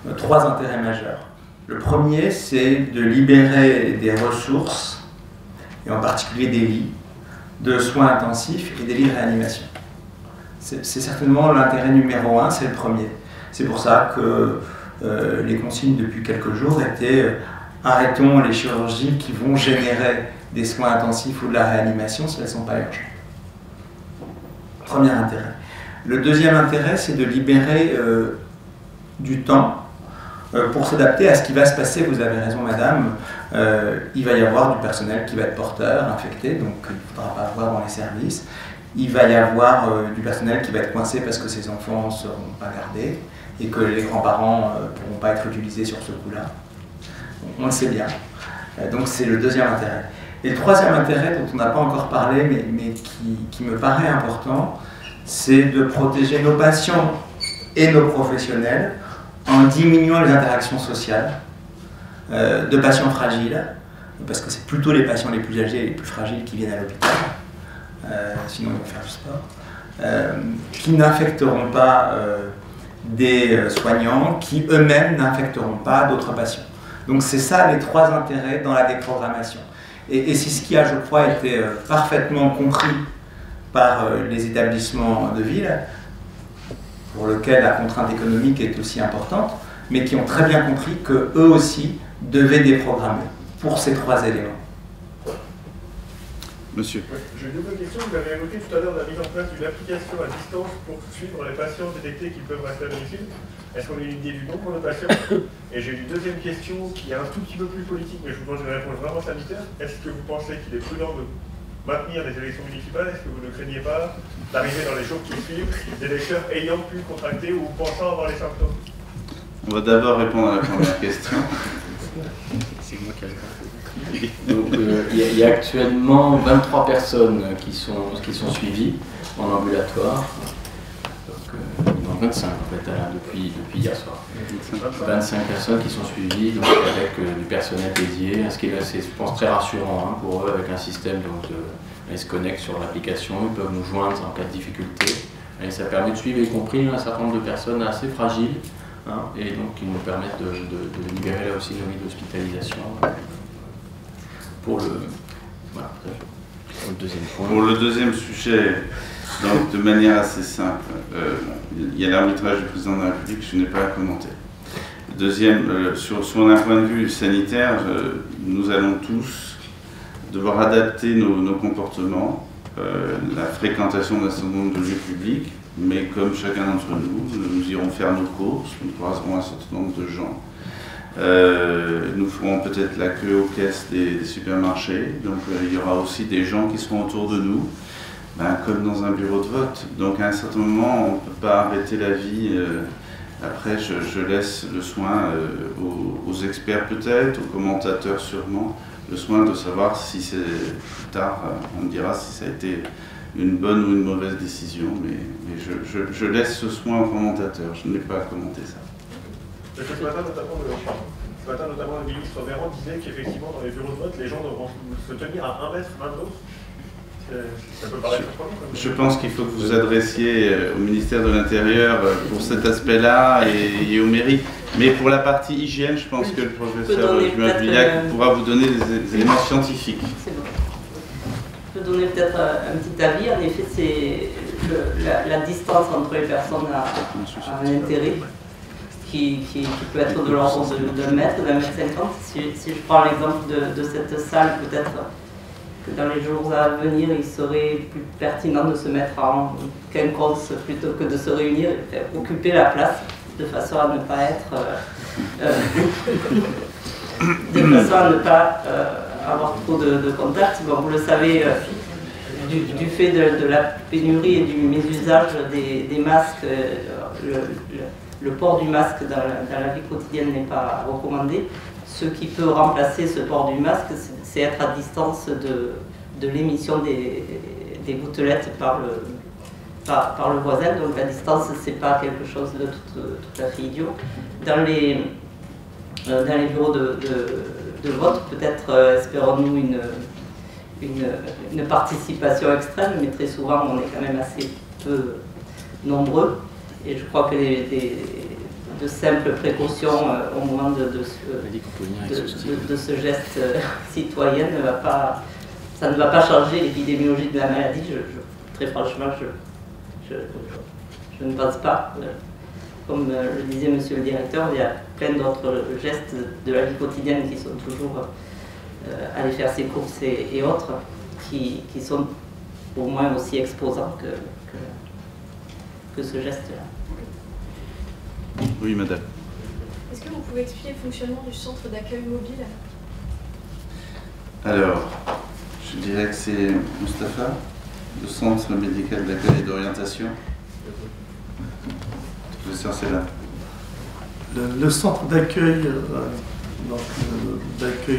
[SPEAKER 4] a trois intérêts majeurs. Le premier, c'est de libérer des ressources, et en particulier des lits, de soins intensifs et des lits de réanimation. C'est certainement l'intérêt numéro un, c'est le premier. C'est pour ça que les consignes depuis quelques jours étaient arrêtons les chirurgies qui vont générer des soins intensifs ou de la réanimation si elles ne sont pas urgentes. Premier intérêt. Le deuxième intérêt, c'est de libérer du temps pour s'adapter à ce qui va se passer. Vous avez raison, madame, il va y avoir du personnel qui va être porteur, infecté, donc il ne faudra pas avoir dans les services. Il va y avoir du personnel qui va être coincé parce que ses enfants ne seront pas gardés et que les grands-parents ne pourront pas être utilisés sur ce coup-là. On le sait bien. Donc c'est le deuxième intérêt. Et le troisième intérêt dont on n'a pas encore parlé, mais qui me paraît important, c'est de protéger nos patients et nos professionnels en diminuant les interactions sociales de patients fragiles, parce que c'est plutôt les patients les plus âgés et les plus fragiles qui viennent à l'hôpital, sinon ils vont faire du sport, qui n'infecteront pas des soignants, qui eux-mêmes n'infecteront pas d'autres patients. Donc c'est ça les trois intérêts dans la déprogrammation. Et c'est ce qui a, je crois, été parfaitement compris par les établissements de ville, pour lesquels la contrainte économique est aussi importante, mais qui ont très bien compris qu'eux aussi devaient déprogrammer pour ces trois éléments.
[SPEAKER 1] Monsieur.
[SPEAKER 11] Oui, j'ai une double question. Vous avez évoqué tout à l'heure la mise en place d'une application à distance pour suivre les patients détectés qui peuvent rester à domicile. Est-ce qu'on a une idée du nombre de patients? Et j'ai une deuxième question qui est un tout petit peu plus politique, mais je vous demande une réponse vraiment sanitaire. Est-ce que vous pensez qu'il est prudent de maintenir les élections municipales? Est-ce que vous ne craignez pas d'arriver dans les jours qui suivent des électeurs ayant pu contracter ou pensant avoir les symptômes?
[SPEAKER 1] On va d'abord répondre à la première question.
[SPEAKER 7] C'est moi qui ai répondu. Donc il y a actuellement 23 personnes qui sont suivies en ambulatoire. Donc, non, 25 en fait, depuis hier soir. 25 personnes qui sont suivies donc, avec du personnel dédié, ce qui est assez, je pense, très rassurant pour eux, avec un système donc, Ils se connectent sur l'application, ils peuvent nous joindre en cas de difficulté. Et ça permet de suivre, y compris un certain nombre de personnes assez fragiles, hein, et donc qui nous permettent de libérer là aussi nos lits d'hospitalisation. Pour le deuxième point.
[SPEAKER 1] Pour le deuxième sujet, donc de manière assez simple, il y a l'arbitrage du président de la République, je n'ai pas à commenter. Deuxième, sur un point de vue sanitaire, nous allons tous devoir adapter nos comportements, la fréquentation d'un certain nombre de lieux publics, mais comme chacun d'entre nous irons faire nos courses, nous croiserons un certain nombre de gens. Nous ferons peut-être la queue aux caisses des supermarchés, donc il y aura aussi des gens qui seront autour de nous, comme dans un bureau de vote. Donc à un certain moment, on ne peut pas arrêter la vie. Après, je laisse le soin aux experts peut-être, aux commentateurs sûrement, le soin de savoir si c'est plus tard, on me dira si ça a été une bonne ou une mauvaise décision, mais je laisse ce soin aux commentateurs, je n'ai pas à commenter ça.
[SPEAKER 11] Parce que ce matin, notamment, le ministre Véran disait qu'effectivement, dans les bureaux de vote, les gens devront se tenir à 1 mètre l'un de l'autre. Ça peut paraître surprenant.
[SPEAKER 1] Je pense qu'il faut que vous vous adressiez au ministère de l'Intérieur pour cet aspect-là et aux mairies. Mais pour la partie hygiène, je pense que le professeur Jumas-Billac pourra vous donner des éléments scientifiques.
[SPEAKER 12] C'est bon. Je peux donner peut-être un petit avis. En effet, c'est la distance entre les personnes a un intérêt qui peut être de l'ordre d'un mètre, d'1,50 m. Si je prends l'exemple de cette salle, peut-être que dans les jours à venir, il serait plus pertinent de se mettre en quinconce plutôt que de se réunir et occuper la place de façon à ne pas avoir trop de contacts. Bon, vous le savez, du fait de la pénurie et du mésusage des masques, le port du masque dans la vie quotidienne n'est pas recommandé. Ce qui peut remplacer ce port du masque, c'est être à distance de l'émission des gouttelettes par le voisin. Donc la distance, c'est pas quelque chose de tout à fait idiot. Dans les bureaux de vote, peut-être espérons-nous une participation extrême, mais très souvent on est quand même assez peu nombreux. Et je crois que de simples précautions au moment de ce geste citoyen ça ne va pas changer l'épidémiologie de la maladie. Très franchement, je ne pense pas. Comme le disait monsieur le directeur, il y a plein d'autres gestes de la vie quotidienne qui sont toujours aller faire ses courses et autres, qui sont au moins aussi exposants que ce geste-là.
[SPEAKER 1] Oui, madame.
[SPEAKER 13] Est-ce que vous pouvez expliquer le fonctionnement du centre d'accueil mobile?
[SPEAKER 1] Alors, je dirais que c'est Mustapha, le centre médical d'accueil et d'orientation. Professeur, c'est là.
[SPEAKER 14] Le centre d'accueil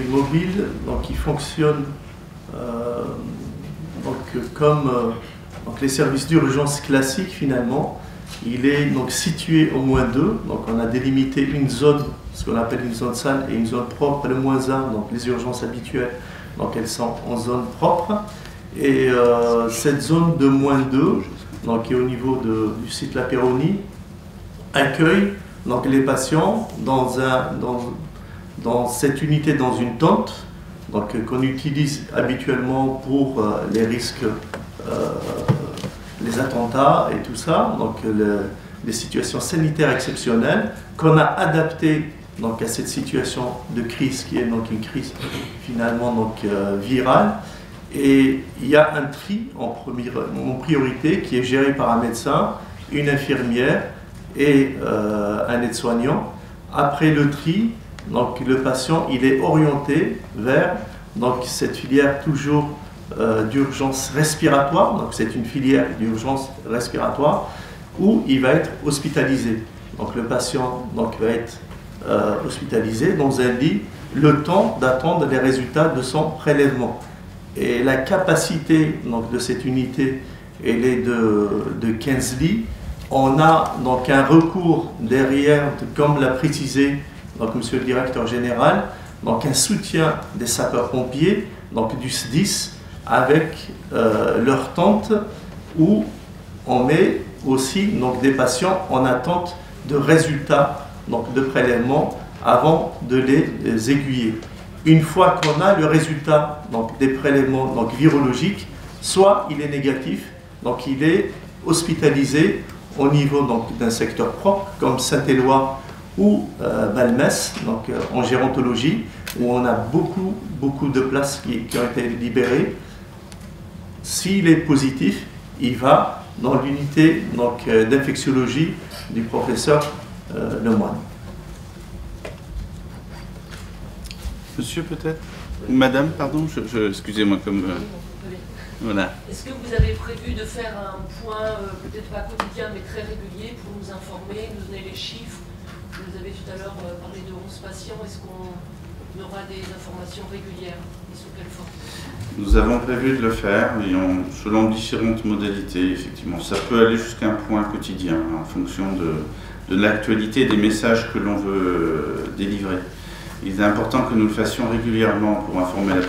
[SPEAKER 14] mobile, donc, il fonctionne comme les services d'urgence classiques finalement. Il est donc situé au -2, donc on a délimité une zone, ce qu'on appelle une zone sale et une zone propre, le -1, donc les urgences habituelles, donc elles sont en zone propre. Et cette zone de -2, donc qui est au niveau du site La Péronie, accueille donc les patients dans cette unité, dans une tente, donc qu'on utilise habituellement pour les risques. Les attentats et tout ça, donc les situations sanitaires exceptionnelles qu'on a adaptées donc, à cette situation de crise qui est donc une crise finalement donc, virale. Et il y a un tri en priorité qui est géré par un médecin, une infirmière et un aide-soignant. Après le tri, donc, le patient il est orienté vers donc, cette filière toujours d'urgence respiratoire, donc c'est une filière d'urgence respiratoire où il va être hospitalisé. Donc le patient donc, va être hospitalisé dans un lit le temps d'attendre les résultats de son prélèvement. Et la capacité donc, de cette unité elle est de 15 lits. On a donc un recours derrière, comme l'a précisé donc, monsieur le directeur général, donc un soutien des sapeurs-pompiers, donc du SDIS, avec leur tente où on met aussi donc, des patients en attente de résultats donc, de prélèvement avant de les aiguiller. Une fois qu'on a le résultat donc, des prélèvements donc, virologiques, soit il est négatif, donc il est hospitalisé au niveau d'un secteur propre, comme Saint-Éloi ou Balmès, donc en gérontologie, où on a beaucoup de places qui ont été libérées. S'il est positif, il va dans l'unité d'infectiologie du professeur Lemoine.
[SPEAKER 1] Monsieur peut-être? Madame, pardon, excusez-moi comme... voilà.
[SPEAKER 6] Est-ce que vous avez prévu de faire un point, peut-être pas quotidien, mais très régulier, pour nous informer, nous donner les chiffres? Vous avez tout à l'heure parlé de 11 patients. Est-ce qu'on aura des informations régulières et sous quelle forme?
[SPEAKER 1] Nous avons prévu de le faire, selon différentes modalités, effectivement. Ça peut aller jusqu'à un point quotidien, en fonction de l'actualité et des messages que l'on veut délivrer. Il est important que nous le fassions régulièrement pour informer la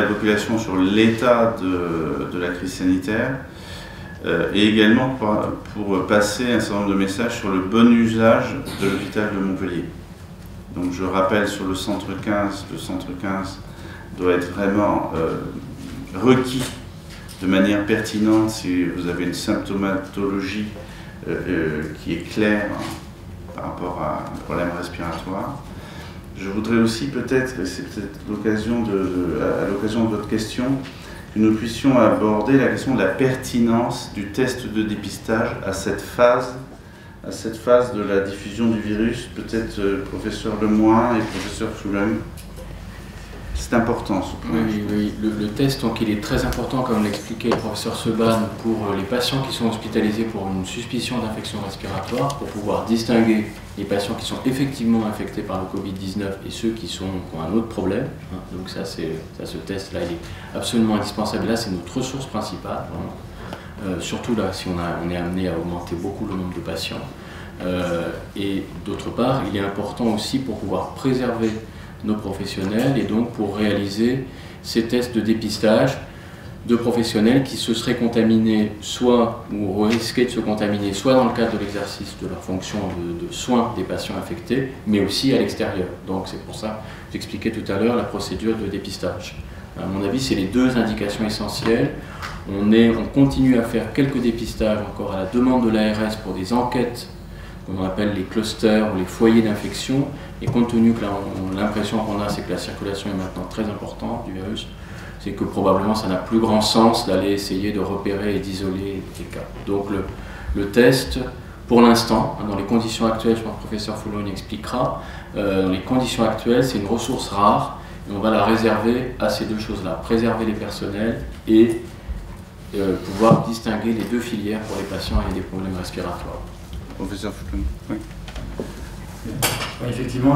[SPEAKER 1] population sur l'état de la crise sanitaire, et également pour passer un certain nombre de messages sur le bon usage de l'hôpital de Montpellier. Donc je rappelle sur le centre 15, doit être vraiment requis de manière pertinente si vous avez une symptomatologie qui est claire par rapport à un problème respiratoire. Je voudrais aussi peut-être, et c'est peut-être l'occasion à l'occasion de votre question, que nous puissions aborder la question de la pertinence du test de dépistage à cette phase de la diffusion du virus. Peut-être professeur Lemoine et professeur Foulon. C'est important ce point.
[SPEAKER 7] Oui. Le test, donc, il est très important, comme l'expliquait le professeur Seban, pour les patients qui sont hospitalisés pour une suspicion d'infection respiratoire, pour pouvoir distinguer les patients qui sont effectivement infectés par le Covid-19 et ceux qui ont un autre problème. Donc ce test-là, il est absolument indispensable. Là, c'est notre ressource principale, surtout là, si on est amené à augmenter beaucoup le nombre de patients. Et d'autre part, il est important aussi pour pouvoir préserver nos professionnels et donc pour réaliser ces tests de dépistage de professionnels qui se seraient contaminés ou risquaient de se contaminer soit dans le cadre de l'exercice de leur fonction de soins des patients infectés, mais aussi à l'extérieur. Donc c'est pour ça que j'expliquais tout à l'heure la procédure de dépistage. À mon avis, c'est les deux indications essentielles. On continue à faire quelques dépistages encore à la demande de l'ARS pour des enquêtes qu'on appelle les clusters ou les foyers d'infection, et compte tenu que l'impression qu'on a, c'est que la circulation est maintenant très importante du virus, c'est que probablement ça n'a plus grand sens d'aller essayer de repérer et d'isoler les cas. Donc le test, pour l'instant, dans les conditions actuelles, je pense que le professeur Foulon expliquera, dans les conditions actuelles, c'est une ressource rare, et on va la réserver à ces deux choses-là, préserver les personnels et pouvoir distinguer les deux filières pour les patients ayant des problèmes respiratoires.
[SPEAKER 1] Professeur Foulon, oui.
[SPEAKER 15] Oui, effectivement,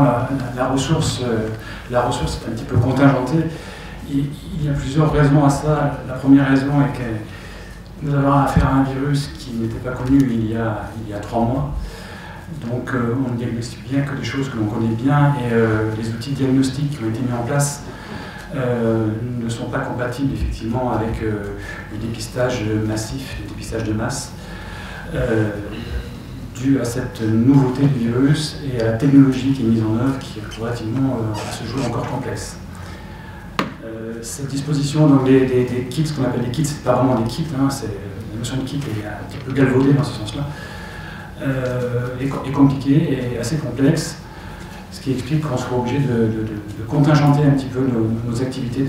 [SPEAKER 15] la ressource est un petit peu contingentée. Il y a plusieurs raisons à ça. La première raison est que nous avons affaire à un virus qui n'était pas connu il y a 3 mois. Donc on ne diagnostique bien que des choses que l'on connaît bien, et les outils diagnostiques qui ont été mis en place ne sont pas compatibles effectivement avec le dépistage massif, le dépistage de masse. Dû à cette nouveauté du virus et à la technologie qui est mise en œuvre, qui est relativement à ce jour encore complexe. Cette disposition donc, des kits, ce qu'on appelle des kits, c'est pas vraiment des kits, la notion de kit est un petit peu galvaudée dans ce sens-là, est compliquée et assez complexe, ce qui explique qu'on soit obligé de contingenter un petit peu nos activités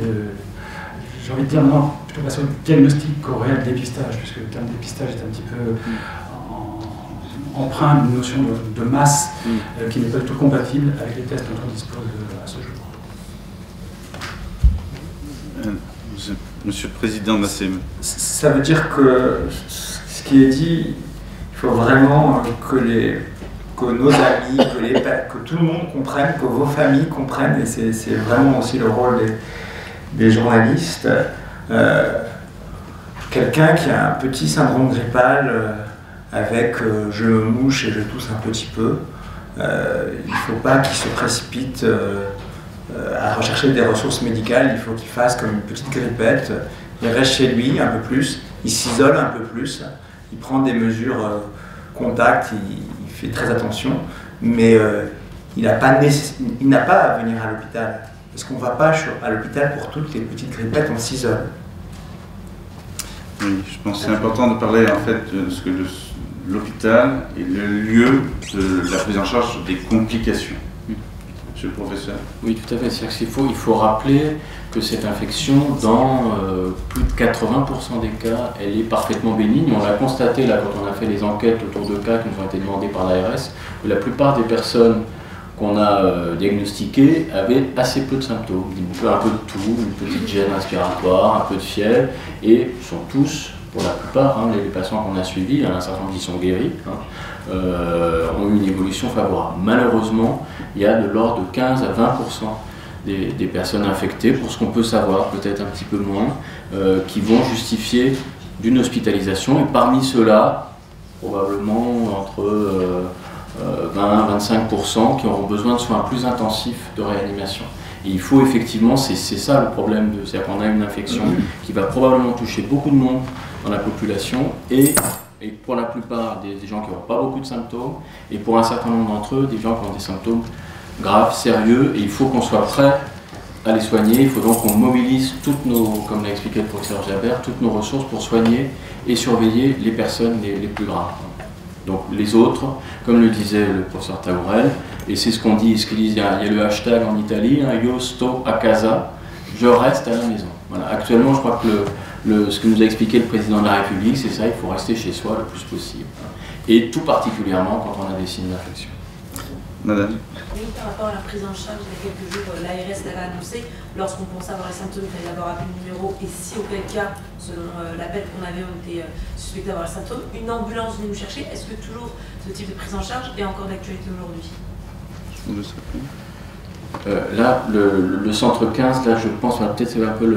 [SPEAKER 15] j'ai envie de dire, non, plutôt passer au diagnostic qu'au réel dépistage, puisque le terme dépistage est un petit peu empreint d'une notion de masse qui n'est pas du tout compatible avec les tests dont on dispose à ce jour.
[SPEAKER 1] Monsieur le Président de la CME.
[SPEAKER 4] Ça veut dire que ce qui est dit, il faut vraiment que nos amis, que tout le monde comprenne, que vos familles comprennent, et c'est vraiment aussi le rôle des journalistes. Quelqu'un qui a un petit syndrome grippal avec je me mouche et je tousse un petit peu, il ne faut pas qu'il se précipite à rechercher des ressources médicales, il faut qu'il fasse comme une petite grippette, il reste chez lui un peu plus, il s'isole un peu plus, il prend des mesures contact, il fait très attention, mais il n'a pas à venir à l'hôpital, parce qu'on ne va pas à l'hôpital pour toutes les petites grippettes, on s'isole.
[SPEAKER 1] Oui, je pense que c'est important de parler en fait de ce que l'hôpital est le lieu de la prise en charge des complications. Monsieur le professeur.
[SPEAKER 7] Oui, tout à fait. C'est-à-dire qu'il faut rappeler que cette infection, dans plus de 80% des cas, elle est parfaitement bénigne. On l'a constaté là quand on a fait les enquêtes autour de cas qui nous ont été demandés par l'ARS, que la plupart des personnes qu'on a diagnostiquées avaient assez peu de symptômes. Un peu de tout, une petite gêne respiratoire, un peu de fièvre, et sont tous, pour la plupart, les patients qu'on a suivis, il y en a un certain nombre qui sont guéris, ont eu une évolution favorable. Malheureusement, il y a de l'ordre de 15 à 20% des personnes infectées, pour ce qu'on peut savoir, peut-être un petit peu moins, qui vont justifier d'une hospitalisation, et parmi ceux-là, probablement entre 20-25% qui auront besoin de soins plus intensifs de réanimation. Et il faut effectivement, c'est ça le problème, c'est-à-dire qu'on a une infection qui va probablement toucher beaucoup de monde dans la population, et pour la plupart des gens qui n'auront pas beaucoup de symptômes, et pour un certain nombre d'entre eux, des gens qui ont des symptômes graves, sérieux, et il faut qu'on soit prêt à les soigner. Il faut donc qu'on mobilise toutes nos, comme l'a expliqué le professeur Jabert, toutes nos ressources pour soigner et surveiller les personnes les plus graves. Donc les autres, comme le disait le professeur Taourel, et c'est ce qu'on dit, il y a le hashtag en Italie, io sto a casa, je reste à la maison. Voilà. Actuellement, je crois que ce que nous a expliqué le président de la République, c'est ça, il faut rester chez soi le plus possible. Et tout particulièrement quand on a des signes d'infection.
[SPEAKER 1] Madame.
[SPEAKER 16] Oui, par rapport à la prise en charge, il y a quelques jours, l'ARS l'avait annoncé, lorsqu'on pensait avoir les symptômes, il fallait d'abord appeler le numéro, et si auquel cas, selon l'appel qu'on avait, on était suspecté d'avoir les symptômes, une ambulance venait nous chercher. Est-ce que toujours ce type de prise en charge est encore d'actualité aujourd'hui?
[SPEAKER 7] Là, le centre 15, là, je pense, peut-être c'est un peu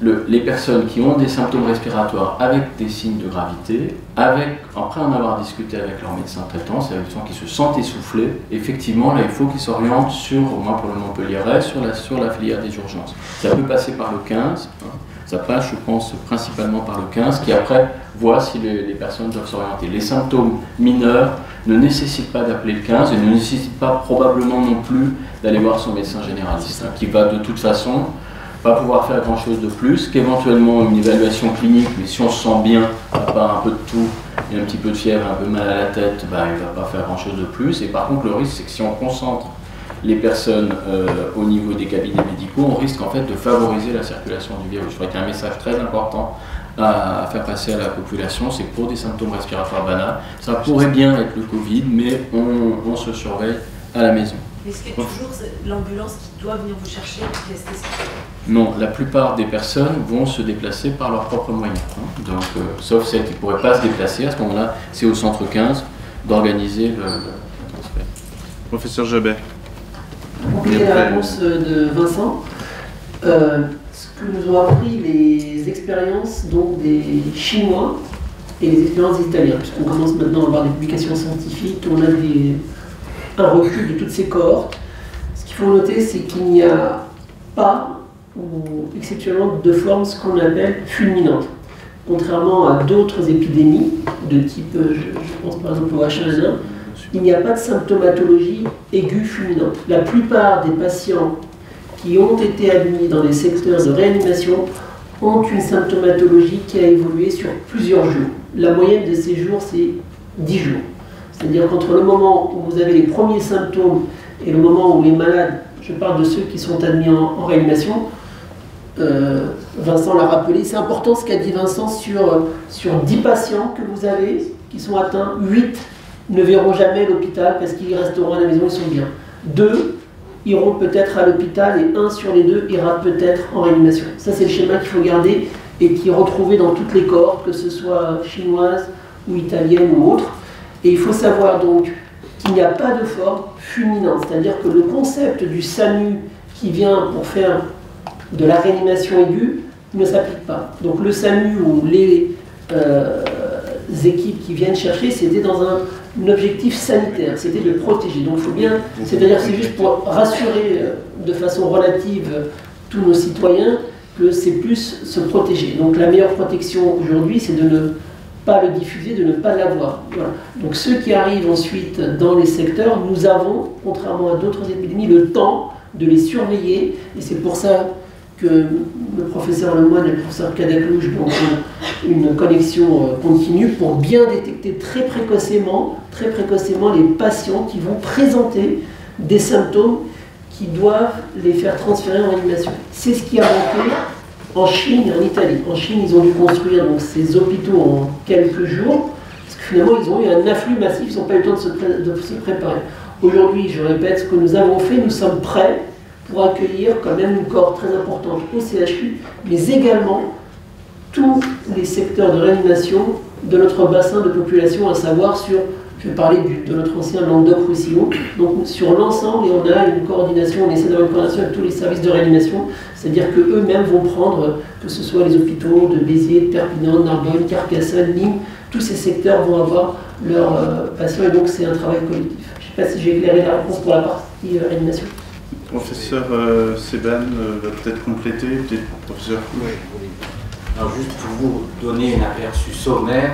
[SPEAKER 7] les personnes qui ont des symptômes respiratoires avec des signes de gravité, après en avoir discuté avec leur médecin traitant, c'est-à-dire qui se sentent essoufflés, effectivement, là, il faut qu'ils s'orientent sur, au moins pour le Montpelliérais, sur la filière des urgences. Ça peut passer par le 15, ça passe, je pense, principalement par le 15, qui après voit si les personnes doivent s'orienter. Les symptômes mineurs ne nécessitent pas d'appeler le 15 et ne nécessitent pas probablement non plus d'aller voir son médecin généraliste, qui va de toute façon pas pouvoir faire grand chose de plus, qu'éventuellement une évaluation clinique, mais si on se sent bien, à part un peu de tout, et un petit peu de fièvre, un peu mal à la tête, il ne va pas faire grand chose de plus. Et par contre, le risque, c'est que si on concentre les personnes au niveau des cabinets médicaux, on risque en fait de favoriser la circulation du virus. Je crois qu'il y a un message très important à faire passer à la population, c'est que pour des symptômes respiratoires banals, ça pourrait bien être le Covid, mais on se surveille à la maison.
[SPEAKER 16] Est-ce qu'il y a toujours l'ambulance qui doit venir vous chercher pour tester ce qu'il faut?
[SPEAKER 7] Non, la plupart des personnes vont se déplacer par leurs propres moyens. Donc, sauf celles qui ne pourraient pas se déplacer, à ce moment-là, c'est au centre 15 d'organiser le transfert.
[SPEAKER 1] Professeur Jabert.
[SPEAKER 10] Pour compléter la réponse de Vincent, ce que nous ont appris les expériences donc, des Chinois et les expériences des Italiens, puisqu'on commence maintenant à avoir des publications scientifiques, on a un recul de toutes ces cohortes. Ce qu'il faut noter, c'est qu'il n'y a pas, ou exceptionnellement, de forme ce qu'on appelle fulminante. Contrairement à d'autres épidémies, de type, je pense par exemple au H1N1, il n'y a pas de symptomatologie aiguë fulminante. La plupart des patients qui ont été admis dans les secteurs de réanimation ont une symptomatologie qui a évolué sur plusieurs jours. La moyenne de ces jours, c'est 10 jours. C'est-à-dire qu'entre le moment où vous avez les premiers symptômes et le moment où les malades, je parle de ceux qui sont admis en réanimation, Vincent l'a rappelé, c'est important ce qu'a dit Vincent sur 10 patients que vous avez qui sont atteints, 8 ne verront jamais l'hôpital parce qu'ils resteront à la maison, ils sont bien. 2 iront peut-être à l'hôpital et 1 sur les 2 ira peut-être en réanimation. Ça c'est le schéma qu'il faut garder et qui est retrouvé dans toutes les cohortes, que ce soit chinoises ou italiennes ou autres. Et il faut savoir donc qu'il n'y a pas de forme fulminante, c'est-à-dire que le concept du SAMU qui vient pour faire de la réanimation aiguë ne s'applique pas. Donc le SAMU ou les équipes qui viennent chercher, c'était dans un un objectif sanitaire, c'était de protéger. Donc il faut bien, c'est-à-dire c'est juste pour rassurer de façon relative tous nos citoyens que c'est plus se protéger. Donc la meilleure protection aujourd'hui, c'est de ne pas le diffuser, de ne pas l'avoir. Voilà. Donc ceux qui arrivent ensuite dans les secteurs, nous avons, contrairement à d'autres épidémies, le temps de les surveiller, et c'est pour ça que le professeur Lemoine et le professeur Kadaklouche ont une connexion continue pour bien détecter très précocement les patients qui vont présenter des symptômes qui doivent les faire transférer en réanimation. C'est ce qui a manqué en Chine et en Italie. En Chine, ils ont dû construire donc, ces hôpitaux en quelques jours, parce que finalement, ils ont eu un afflux massif, ils n'ont pas eu le temps de se préparer. Aujourd'hui, je répète, ce que nous avons fait, nous sommes prêts pour accueillir quand même une cohorte très importante au CHU, mais également tous les secteurs de réanimation de notre bassin de population, à savoir sur, je vais parler de notre ancien Languedoc-Roussillon, donc sur l'ensemble, et on a une coordination, on essaie d'avoir une coordination avec tous les services de réanimation, c'est-à-dire qu'eux-mêmes vont prendre, que ce soit les hôpitaux de Béziers, de Perpignan, de Narbonne, Carcassonne, Nîmes, tous ces secteurs vont avoir leurs patients, et donc c'est un travail collectif. Je ne sais pas si j'ai éclairé la réponse pour la partie réanimation.
[SPEAKER 1] Professeur Seban va peut-être compléter, peut-être professeur.
[SPEAKER 8] Oui. Alors juste pour vous donner un aperçu sommaire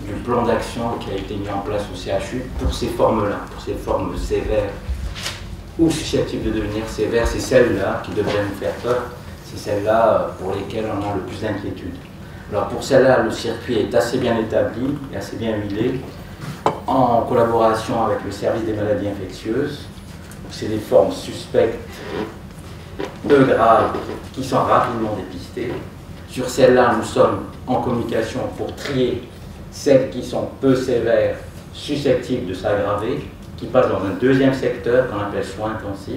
[SPEAKER 8] du plan d'action qui a été mis en place au CHU pour ces formes-là, pour ces formes sévères ou susceptibles de devenir sévères, c'est celles-là qui devraient nous faire peur, c'est celles-là pour lesquelles on a le plus d'inquiétude. Alors pour celles-là, le circuit est assez bien établi et assez bien huilé en collaboration avec le service des maladies infectieuses. C'est des formes suspectes, peu graves, qui sont rapidement dépistées. Sur celles-là, nous sommes en communication pour trier celles qui sont peu sévères, susceptibles de s'aggraver, qui passent dans un deuxième secteur qu'on appelle soins intensifs,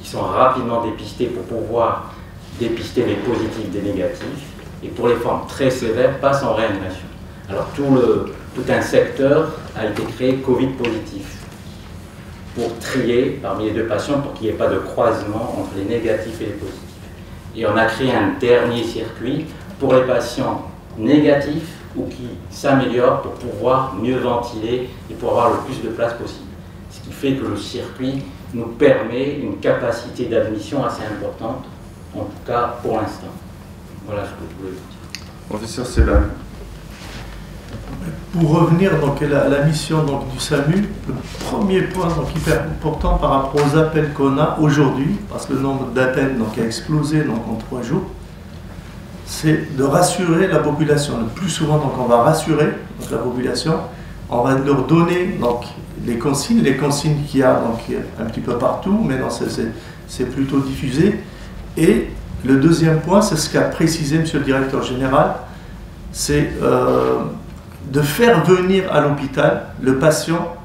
[SPEAKER 8] qui sont rapidement dépistées pour pouvoir dépister les positifs des négatifs, et pour les formes très sévères, passent en réanimation. Alors tout un secteur a été créé Covid positif, pour trier parmi les deux patients, pour qu'il n'y ait pas de croisement entre les négatifs et les positifs. Et on a créé un dernier circuit pour les patients négatifs ou qui s'améliorent pour pouvoir mieux ventiler et pour avoir le plus de place possible. Ce qui fait que le circuit nous permet une capacité d'admission assez importante, en tout cas pour l'instant. Voilà ce que je voulais vous dire.
[SPEAKER 1] Professeur Seban.
[SPEAKER 14] Pour revenir donc, à la mission donc, du SAMU, le premier point donc, hyper important par rapport aux appels qu'on a aujourd'hui, parce que le nombre d'appels donc, a explosé donc, en 3 jours, c'est de rassurer la population. Le plus souvent, donc, on va rassurer donc, la population, on va leur donner donc, les consignes qu'il y a donc, un petit peu partout, mais non, c'est plutôt diffusé. Et le deuxième point, c'est ce qu'a précisé M. le directeur général, c'est de faire venir à l'hôpital le patient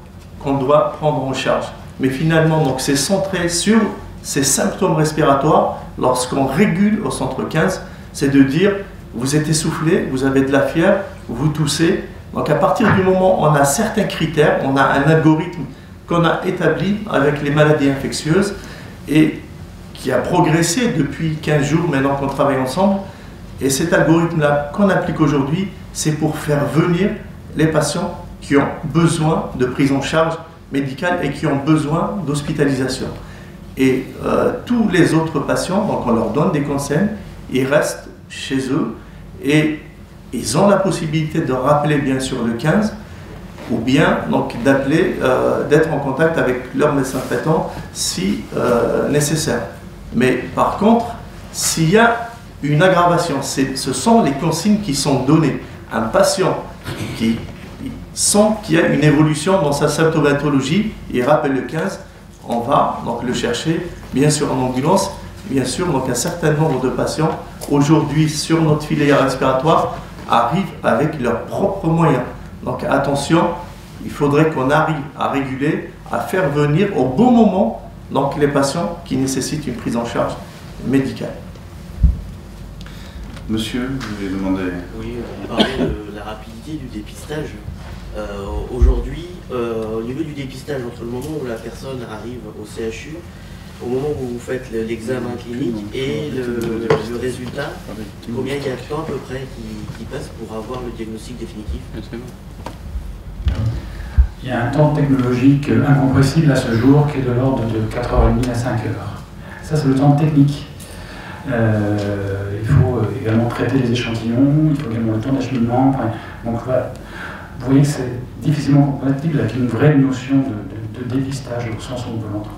[SPEAKER 14] qu'on doit prendre en charge. Mais finalement, donc, c'est centré sur ces symptômes respiratoires. Lorsqu'on régule au centre 15, c'est de dire, vous êtes essoufflé, vous avez de la fièvre, vous toussez. Donc à partir du moment où on a certains critères, on a un algorithme qu'on a établi avec les maladies infectieuses et qui a progressé depuis 15 jours maintenant qu'on travaille ensemble. Et cet algorithme-là qu'on applique aujourd'hui, c'est pour faire venir les patients qui ont besoin de prise en charge médicale et qui ont besoin d'hospitalisation. Et tous les autres patients, donc on leur donne des conseils, ils restent chez eux et ils ont la possibilité de rappeler bien sûr le 15 ou bien donc d'appeler, d'être en contact avec leur médecin traitant si nécessaire. Mais par contre, s'il y a une aggravation, ce sont les consignes qui sont données. Un patient qui sent qu'il y a une évolution dans sa symptomatologie, il rappelle le 15, on va donc le chercher, bien sûr en ambulance, bien sûr, donc un certain nombre de patients, aujourd'hui sur notre filière respiratoire, arrivent avec leurs propres moyens. Donc attention, il faudrait qu'on arrive à réguler, à faire venir au bon moment donc, les patients qui nécessitent une prise en charge médicale.
[SPEAKER 1] Monsieur, vous voulez demander...
[SPEAKER 9] Oui, on parlait de la rapidité du dépistage. Aujourd'hui, au niveau du dépistage, entre le moment où la personne arrive au CHU, au moment où vous faites l'examen clinique et le résultat, combien il y a de temps à peu près qui passe pour avoir le diagnostic définitif?
[SPEAKER 15] il y a un temps technologique incompressible à ce jour qui est de l'ordre de 4h30 à 5h. Ça, c'est le temps technique. Il faut également traiter les échantillons, il faut également le temps d'acheminement. Enfin, donc voilà, vous voyez que c'est difficilement compatible avec une vraie notion de dépistage au sens où on peut l'entendre.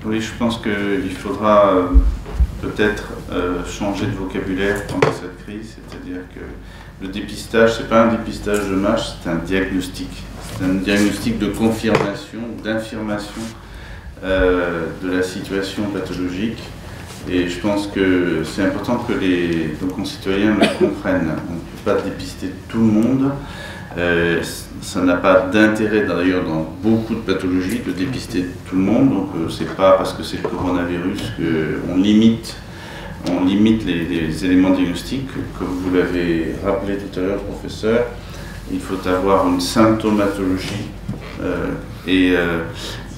[SPEAKER 1] Oui, je pense qu'il faudra peut-être changer de vocabulaire pendant cette crise, c'est-à-dire que le dépistage, ce n'est pas un dépistage de masse, c'est un diagnostic. C'est un diagnostic de confirmation, d'infirmation de la situation pathologique. Et je pense que c'est important que nos concitoyens le comprennent. On ne peut pas dépister tout le monde. Ça n'a pas d'intérêt d'ailleurs dans beaucoup de pathologies de dépister tout le monde. Donc c'est pas parce que c'est le coronavirus qu'on limite les éléments diagnostiques. Comme vous l'avez rappelé tout à l'heure, professeur, il faut avoir une symptomatologie.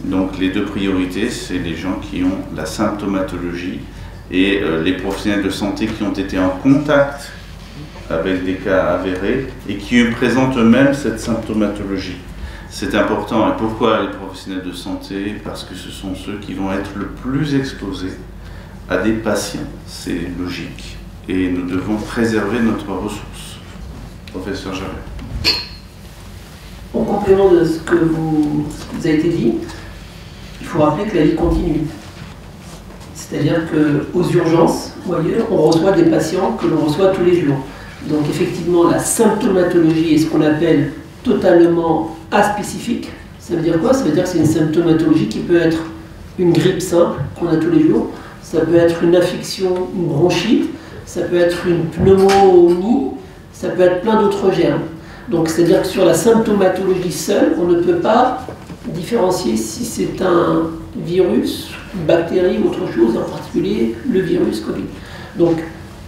[SPEAKER 1] Donc les deux priorités, c'est les gens qui ont la symptomatologie et les professionnels de santé qui ont été en contact avec des cas avérés et qui présentent eux-mêmes cette symptomatologie. C'est important. Et pourquoi les professionnels de santé? Parce que ce sont ceux qui vont être le plus exposés à des patients. C'est logique. Et nous devons préserver notre ressource. Professeur Javert.
[SPEAKER 10] En complément de ce que vous a été dit, il faut rappeler que la vie continue. C'est-à-dire qu'aux urgences ou ailleurs, on reçoit des patients que l'on reçoit tous les jours. Donc effectivement, la symptomatologie est ce qu'on appelle totalement aspécifique. Ça veut dire quoi? Ça veut dire que c'est une symptomatologie qui peut être une grippe simple qu'on a tous les jours, ça peut être une affection, une bronchite, ça peut être une pneumonie, ça peut être plein d'autres germes. Donc c'est-à-dire que sur la symptomatologie seule, on ne peut pas différencier si c'est un virus, une bactérie ou autre chose, en particulier le virus Covid. Donc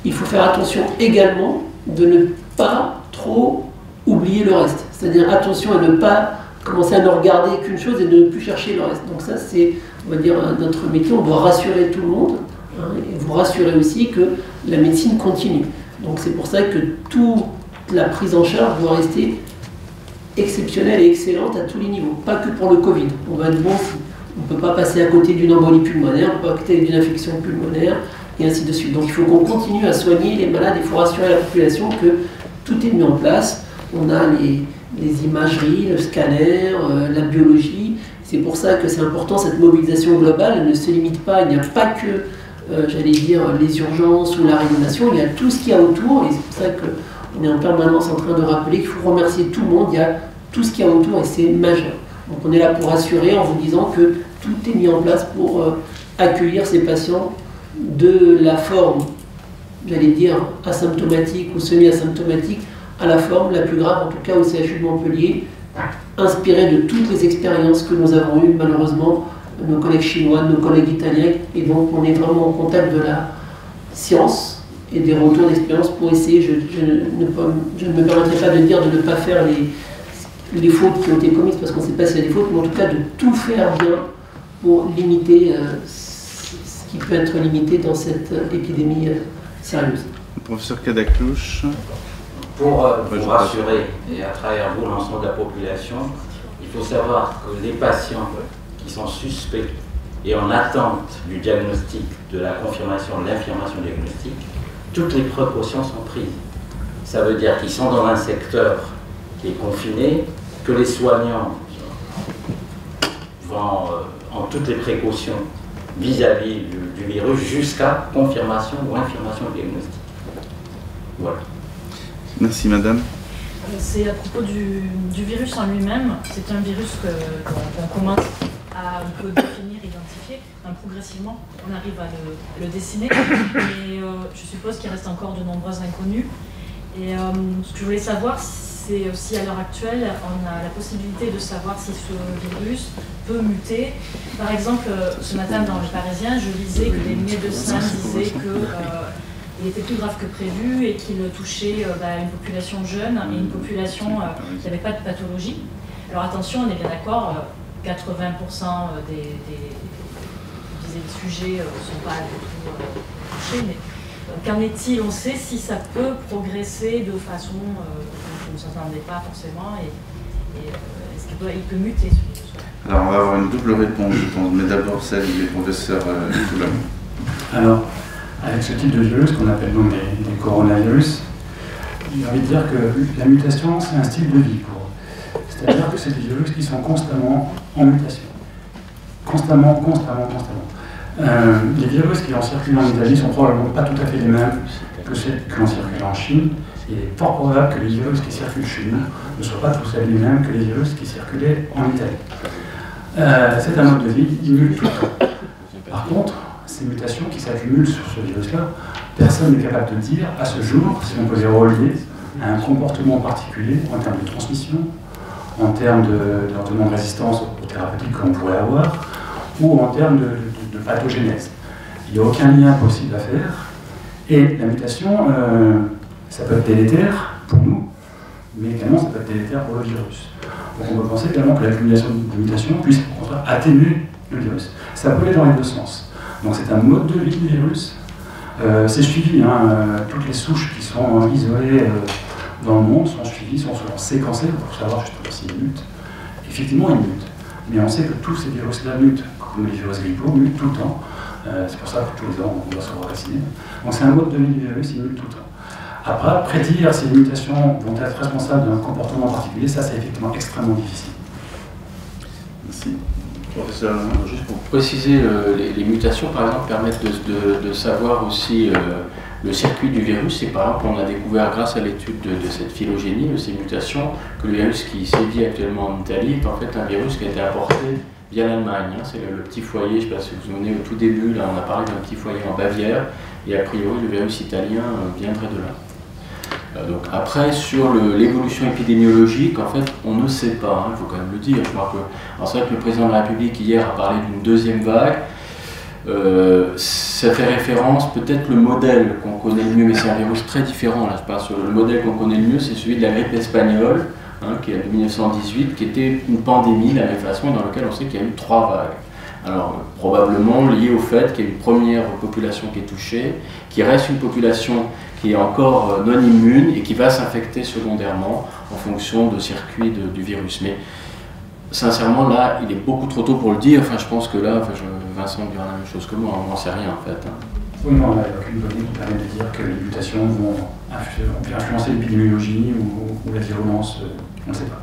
[SPEAKER 10] il faut faire attention également de ne pas trop oublier le reste. C'est-à-dire attention à ne pas commencer à ne regarder qu'une chose et de ne plus chercher le reste. Donc ça c'est, on va dire, notre métier, on doit rassurer tout le monde, hein, et vous rassurer aussi que la médecine continue. Donc c'est pour ça que toute la prise en charge doit rester exceptionnelle et excellente à tous les niveaux, pas que pour le Covid. On va être bon, on ne peut pas passer à côté d'une embolie pulmonaire, on peut pas à côté d'une infection pulmonaire, et ainsi de suite. Donc il faut qu'on continue à soigner les malades, il faut rassurer la population que tout est mis en place. On a les imageries, le scanner, la biologie. C'est pour ça que c'est important cette mobilisation globale, elle ne se limite pas, il n'y a pas que, j'allais dire, les urgences ou la réanimation, il y a tout ce qu'il y a autour, et c'est pour ça qu'on est en permanence en train de rappeler qu'il faut remercier tout le monde, il y a tout ce qu'il y a autour et c'est majeur. Donc on est là pour rassurer en vous disant que tout est mis en place pour accueillir ces patients de la forme, j'allais dire, asymptomatique ou semi-asymptomatique, à la forme la plus grave, en tout cas au CHU de Montpellier, inspiré de toutes les expériences que nous avons eues, malheureusement, nos collègues chinois, nos collègues italiens, et donc on est vraiment en contact de la science et des retours d'expérience pour essayer, je ne me permettrai pas de dire de ne pas faire les fautes qui ont été commises, parce qu'on ne sait pas s'il y a des fautes, mais en tout cas de tout faire bien pour limiter ce qui peut être limité dans cette épidémie sérieuse.
[SPEAKER 1] Professeur Cadaclouche.
[SPEAKER 8] Pour vous rassurer, et à travers vous, l'ensemble de la population, il faut savoir que les patients qui sont suspects et en attente du diagnostic, de la confirmation, de l'infirmation diagnostique, toutes les précautions sont prises. Ça veut dire qu'ils sont dans un secteur qui est confiné, que les soignants vont en toutes les précautions vis-à-vis du virus jusqu'à confirmation ou infirmation diagnostique. Voilà.
[SPEAKER 1] Merci madame.
[SPEAKER 2] C'est à propos du virus en lui-même. C'est un virus qu'on commence à un peu définir, identifier. Progressivement, on arrive à le dessiner. Mais je suppose qu'il reste encore de nombreuses inconnues. Et ce que je voulais savoir, c'est aussi à l'heure actuelle, on a la possibilité de savoir si ce virus peut muter. Par exemple, ce matin dans Le Parisien, je lisais que les médecins disaient qu'il était plus grave que prévu et qu'il touchait une population jeune et une population qui n'avait pas de pathologie. Alors attention, on est bien d'accord, 80% des sujets ne sont pas du tout touchés, mais qu'en est-il? On sait si ça peut progresser de façon qu'on ne s'attendait pas forcément, et est-ce il peut muter ce virus.
[SPEAKER 1] Alors on va avoir une double réponse, je pense, mais d'abord celle du professeur Toulon.
[SPEAKER 15] Alors, avec ce type de virus qu'on appelle donc des coronavirus, j'ai envie de dire que la mutation, c'est un style de vie pour eux. C'est-à-dire que c'est des virus qui sont constamment en mutation. Constamment. Les virus qui ont circulé en Italie sont probablement pas tout à fait les mêmes que ceux qui ont circulé en Chine. Il est fort probable que les virus qui circulent chez nous ne soient pas tous les mêmes que les virus qui circulaient en Italie. C'est un mode de vie, il mute tout le temps. Par contre, ces mutations qui s'accumulent sur ce virus-là, personne n'est capable de dire à ce jour si on peut les relier à un comportement particulier en termes de transmission, en termes de résistance aux thérapeutiques qu'on pourrait avoir, ou en termes de pathogénèse. Il n'y a aucun lien possible à faire. Et la mutation, ça peut être délétère pour nous, mais également ça peut être délétère pour le virus. Donc on peut penser également que l'accumulation de mutations puisse au contraire atténuer le virus. Ça peut aller dans les deux sens. Donc c'est un mode de vie du virus. C'est suivi, toutes les souches qui sont isolées dans le monde sont suivies, sont souvent séquencées pour savoir justement s'ils mutent. Effectivement, ils mutent. Mais on sait que tous ces virus-là mutent, comme les virus grippaux mutent tout le temps. C'est pour ça que tous les ans, on doit se revacciner. Donc c'est un mode de vie du virus, il mute tout le temps. Après, prédire si les mutations vont être responsables d'un comportement particulier, ça c'est effectivement extrêmement difficile.
[SPEAKER 1] Merci. Professeur,
[SPEAKER 7] juste pour préciser, les mutations par exemple permettent de savoir aussi le circuit du virus. Et par exemple, on a découvert grâce à l'étude de cette phylogénie, de ces mutations, que le virus qui sévit actuellement en Italie est en fait un virus qui a été apporté via l'Allemagne. C'est le petit foyer, je ne sais pas si vous vous souvenez, au tout début, là on a parlé d'un petit foyer en Bavière, et a priori le virus italien viendrait de là. Donc après, sur l'évolution épidémiologique, en fait, on ne sait pas, il faut quand même le dire. Je crois que, c'est vrai que le président de la République hier a parlé d'une deuxième vague. Ça fait référence, peut-être le modèle qu'on connaît le mieux, mais c'est un virus très différent. Là, je parle sur le modèle qu'on connaît le mieux, c'est celui de la grippe espagnole, qui est de 1918, qui était une pandémie de la même façon, dans laquelle on sait qu'il y a eu 3 vagues. Alors, probablement lié au fait qu'il y a une première population qui est touchée, qui reste une population qui est encore non immune et qui va s'infecter secondairement en fonction de circuits du virus. Mais sincèrement, là, il est beaucoup trop tôt pour le dire. Enfin, je pense que là, Vincent dira la même chose que moi, on n'en sait rien en fait.
[SPEAKER 15] Oui, non, on n'a aucune donnée qui permet de dire que les mutations vont influencer l'épidémiologie ou la virulence, on ne sait pas.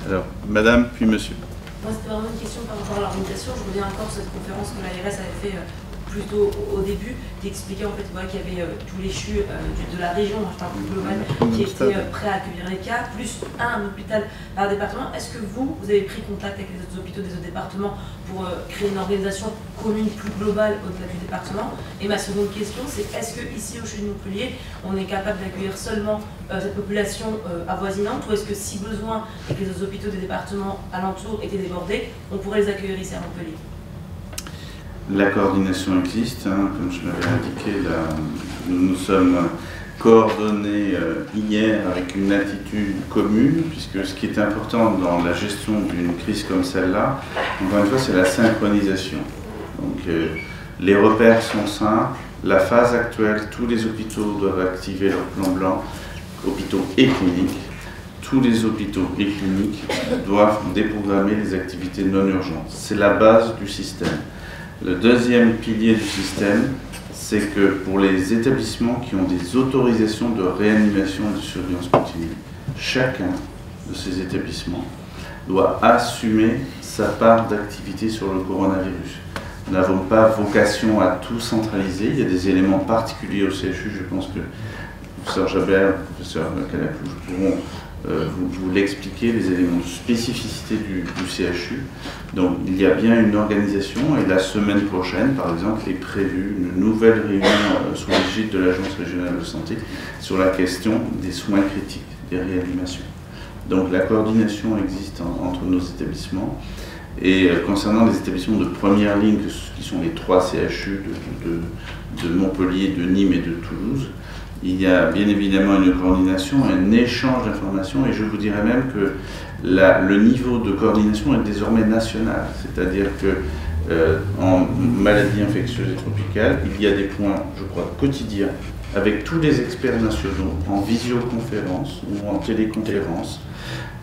[SPEAKER 1] Alors, madame, puis monsieur.
[SPEAKER 16] Moi, c'était vraiment une question par rapport à l'organisation. Je reviens encore sur cette conférence que l'ARS avait fait plus tôt au début, qui expliquait en fait qu'il y avait tous les CHU de la région, je parle plus global, qui étaient prêts à accueillir les cas, plus un hôpital par département. Est-ce que vous avez pris contact avec les autres hôpitaux des autres départements pour créer une organisation commune plus globale au-delà du département? Et ma seconde question, c'est est-ce que ici au CHU de Montpellier, on est capable d'accueillir seulement cette population avoisinante, ou est-ce que si besoin et que les autres hôpitaux des départements alentours étaient débordés, on pourrait les accueillir ici à Montpellier?
[SPEAKER 1] La coordination existe, comme je l'avais indiqué, là, nous nous sommes coordonnés hier avec une attitude commune, puisque ce qui est important dans la gestion d'une crise comme celle-là, encore une fois, c'est la synchronisation. Donc les repères sont simples, la phase actuelle, tous les hôpitaux doivent activer leur plan blanc, hôpitaux et cliniques. Tous les hôpitaux et cliniques doivent déprogrammer les activités non urgentes. C'est la base du système. Le deuxième pilier du système, c'est que pour les établissements qui ont des autorisations de réanimation et de surveillance continue, chacun de ces établissements doit assumer sa part d'activité sur le coronavirus. Nous n'avons pas vocation à tout centraliser, il y a des éléments particuliers au CHU, je pense que le professeur Jabert, le professeur Calapouche pourront vous l'expliquer, les éléments de spécificité du CHU. Donc il y a bien une organisation, et la semaine prochaine, par exemple, est prévue une nouvelle réunion sous l'égide de l'Agence régionale de santé sur la question des soins critiques, des réanimations. Donc la coordination existe entre nos établissements. Et concernant les établissements de première ligne, qui sont les 3 CHU de Montpellier, de Nîmes et de Toulouse, il y a bien évidemment une coordination, un échange d'informations, et je vous dirais même que le niveau de coordination est désormais national. C'est-à-dire que en maladies infectieuses et tropicales, il y a des points, je crois, quotidiens, avec tous les experts nationaux, en visioconférence ou en téléconférence,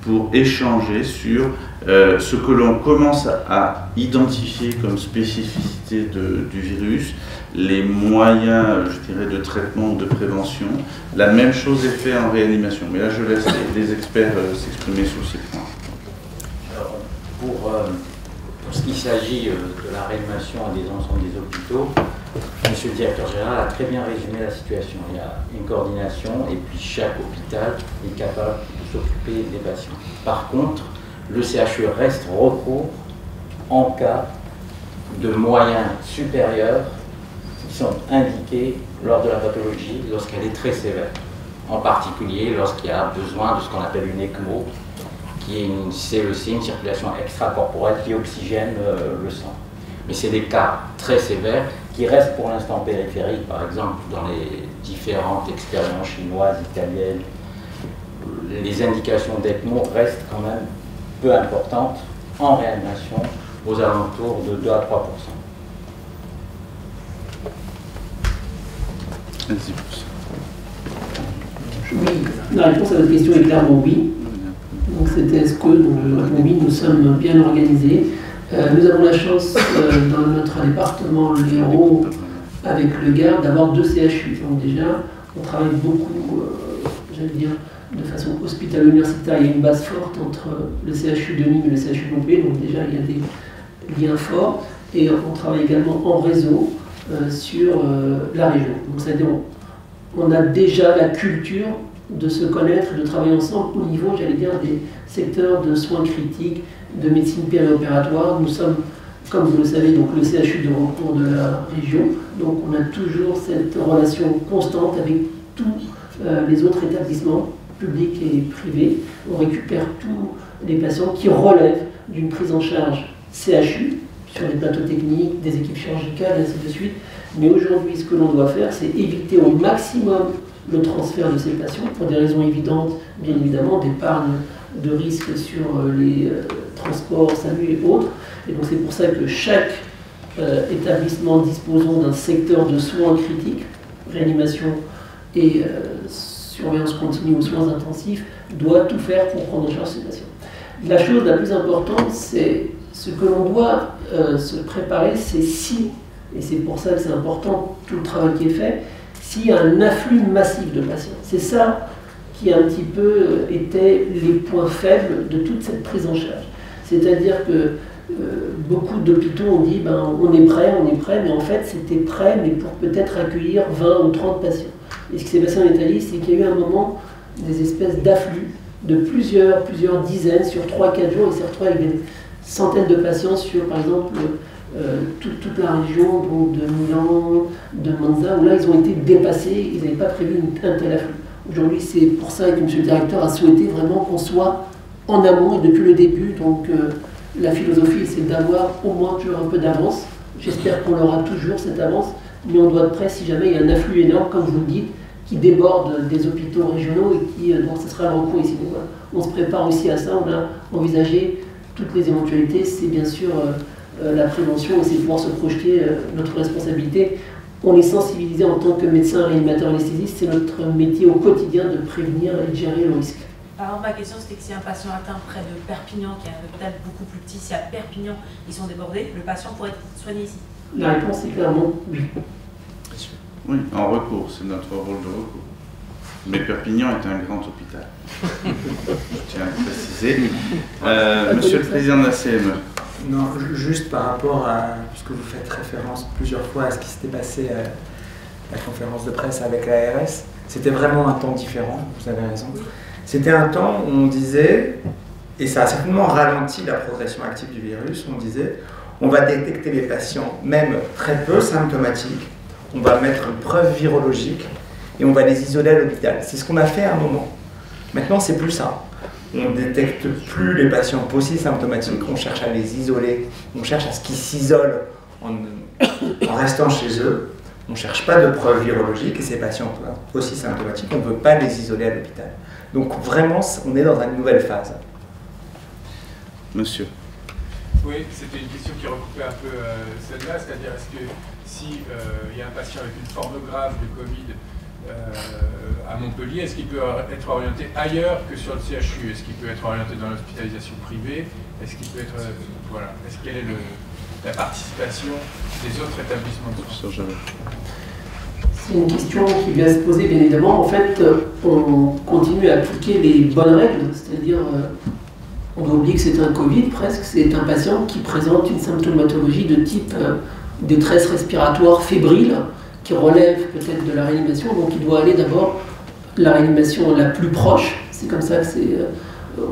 [SPEAKER 1] pour échanger sur ce que l'on commence à identifier comme spécificité du virus, les moyens, je dirais, de traitement ou de prévention. La même chose est faite en réanimation. Mais là, je laisse les experts s'exprimer sur ces points.
[SPEAKER 8] Alors, pour ce qui s'agit de la réanimation et des ensembles des hôpitaux, Monsieur le directeur général a très bien résumé la situation. Il y a une coordination et puis chaque hôpital est capable de s'occuper des patients. Par contre, le CHU reste recours en cas de moyens supérieurs qui sont indiqués lors de la pathologie lorsqu'elle est très sévère. En particulier lorsqu'il y a besoin de ce qu'on appelle une ECMO, qui est une CEC, une circulation extracorporelle qui oxygène le sang. Mais c'est des cas très sévères qui restent pour l'instant périphériques, par exemple dans les différentes expériences chinoises, italiennes. Les indications d'ECMO restent quand même peu importantes en réanimation, aux alentours de 2 à 3%.
[SPEAKER 10] Oui, la réponse à votre question est clairement oui. Donc c'était est-ce que, oui, nous sommes bien organisés. Nous avons la chance dans notre département l'Hérault avec le Gard d'avoir 2 CHU. Donc déjà, on travaille beaucoup, j'allais dire, de façon hospitalo-universitaire. Il y a une base forte entre le CHU de Nîmes et le CHU de Montpellier. Donc déjà, il y a des liens forts. Et on travaille également en réseau sur la région. Donc c'est-à-dire, on a déjà la culture de se connaître, de travailler ensemble au niveau, j'allais dire, des secteurs de soins critiques, de médecine périopératoire. Nous sommes, comme vous le savez, donc le CHU de recours de la région. Donc on a toujours cette relation constante avec tous les autres établissements publics et privés. On récupère tous les patients qui relèvent d'une prise en charge CHU sur les plateaux techniques, des équipes chirurgicales, et ainsi de suite. Mais aujourd'hui, ce que l'on doit faire, c'est éviter au maximum le transfert de ces patients pour des raisons évidentes, bien évidemment, d'épargne de risques sur les transports, salut et autres. Et donc c'est pour ça que chaque établissement disposant d'un secteur de soins critiques, réanimation et surveillance continue aux soins intensifs, doit tout faire pour prendre en charge ces patients. La chose la plus importante, c'est ce que l'on doit se préparer, c'est si, et c'est pour ça que c'est important tout le travail qui est fait, s'il y a un afflux massif de patients. C'est ça qui un petit peu étaient les points faibles de toute cette prise en charge. C'est-à-dire que beaucoup d'hôpitaux ont dit ben, on est prêt, mais en fait c'était prêt, mais pour peut-être accueillir 20 ou 30 patients. Et ce qui s'est passé en Italie, c'est qu'il y a eu un moment des espèces d'afflux de plusieurs dizaines sur 3-4 jours, et s'est retrouvé avec des centaines de patients sur, par exemple, toute la région donc de Milan, de Monza, où là ils ont été dépassés, ils n'avaient pas prévu un tel afflux. Aujourd'hui, c'est pour ça que M. le directeur a souhaité vraiment qu'on soit en amont et depuis le début. Donc la philosophie, c'est d'avoir au moins toujours un peu d'avance. J'espère qu'on aura toujours cette avance, mais on doit être prêt si jamais il y a un afflux énorme, comme vous le dites, qui déborde des hôpitaux régionaux et qui, donc ce sera le recours ici. Donc, voilà. On se prépare aussi à ça, on a envisagé toutes les éventualités. C'est bien sûr la prévention et c'est pouvoir se projeter notre responsabilité. On est sensibilisé en tant que médecin réanimateur anesthésiste, c'est notre métier au quotidien de prévenir et de gérer le risque.
[SPEAKER 16] Alors ma question c'était que si un patient atteint près de Perpignan, qui est un hôpital beaucoup plus petit, si à Perpignan ils sont débordés, le patient pourrait être soigné ici?
[SPEAKER 10] La réponse est clairement oui.
[SPEAKER 1] Oui, en recours, c'est notre rôle de recours. Mais Perpignan est un grand hôpital. Je tiens à préciser. Monsieur le Président de la CME.
[SPEAKER 4] Non, juste par rapport à, puisque vous faites référence plusieurs fois à ce qui s'était passé à la conférence de presse avec l'ARS, c'était vraiment un temps différent, vous avez raison. C'était un temps où on disait, et ça a certainement ralenti la progression active du virus, on disait, on va détecter les patients, même très peu symptomatiques, on va mettre une preuve virologique et on va les isoler à l'hôpital. C'est ce qu'on a fait à un moment. Maintenant, c'est plus ça. On ne détecte plus les patients symptomatiques, on cherche à les isoler, on cherche à ce qu'ils s'isolent en restant chez eux. On ne cherche pas de preuves virologiques et ces patients aussi symptomatiques, on ne veut pas les isoler à l'hôpital. Donc vraiment, on est dans une nouvelle phase.
[SPEAKER 1] Monsieur.
[SPEAKER 3] Oui, c'était une question qui recoupait un peu celle-là, c'est-à-dire est-ce que si il y a un patient avec une forme grave de Covid à Montpellier, est-ce qu'il peut être orienté ailleurs que sur le CHU? Est-ce qu'il peut être orienté dans l'hospitalisation privée? Est-ce qu'il peut être... voilà. Quelle est la participation des autres établissements de santé?
[SPEAKER 10] C'est une question qui vient se poser, bien évidemment. En fait, on continue à appliquer les bonnes règles, c'est-à-dire, on doit oublier que c'est un Covid presque, c'est un patient qui présente une symptomatologie de type détresse respiratoire fébrile, qui relève peut-être de la réanimation, donc il doit aller d'abord la réanimation la plus proche, c'est comme ça que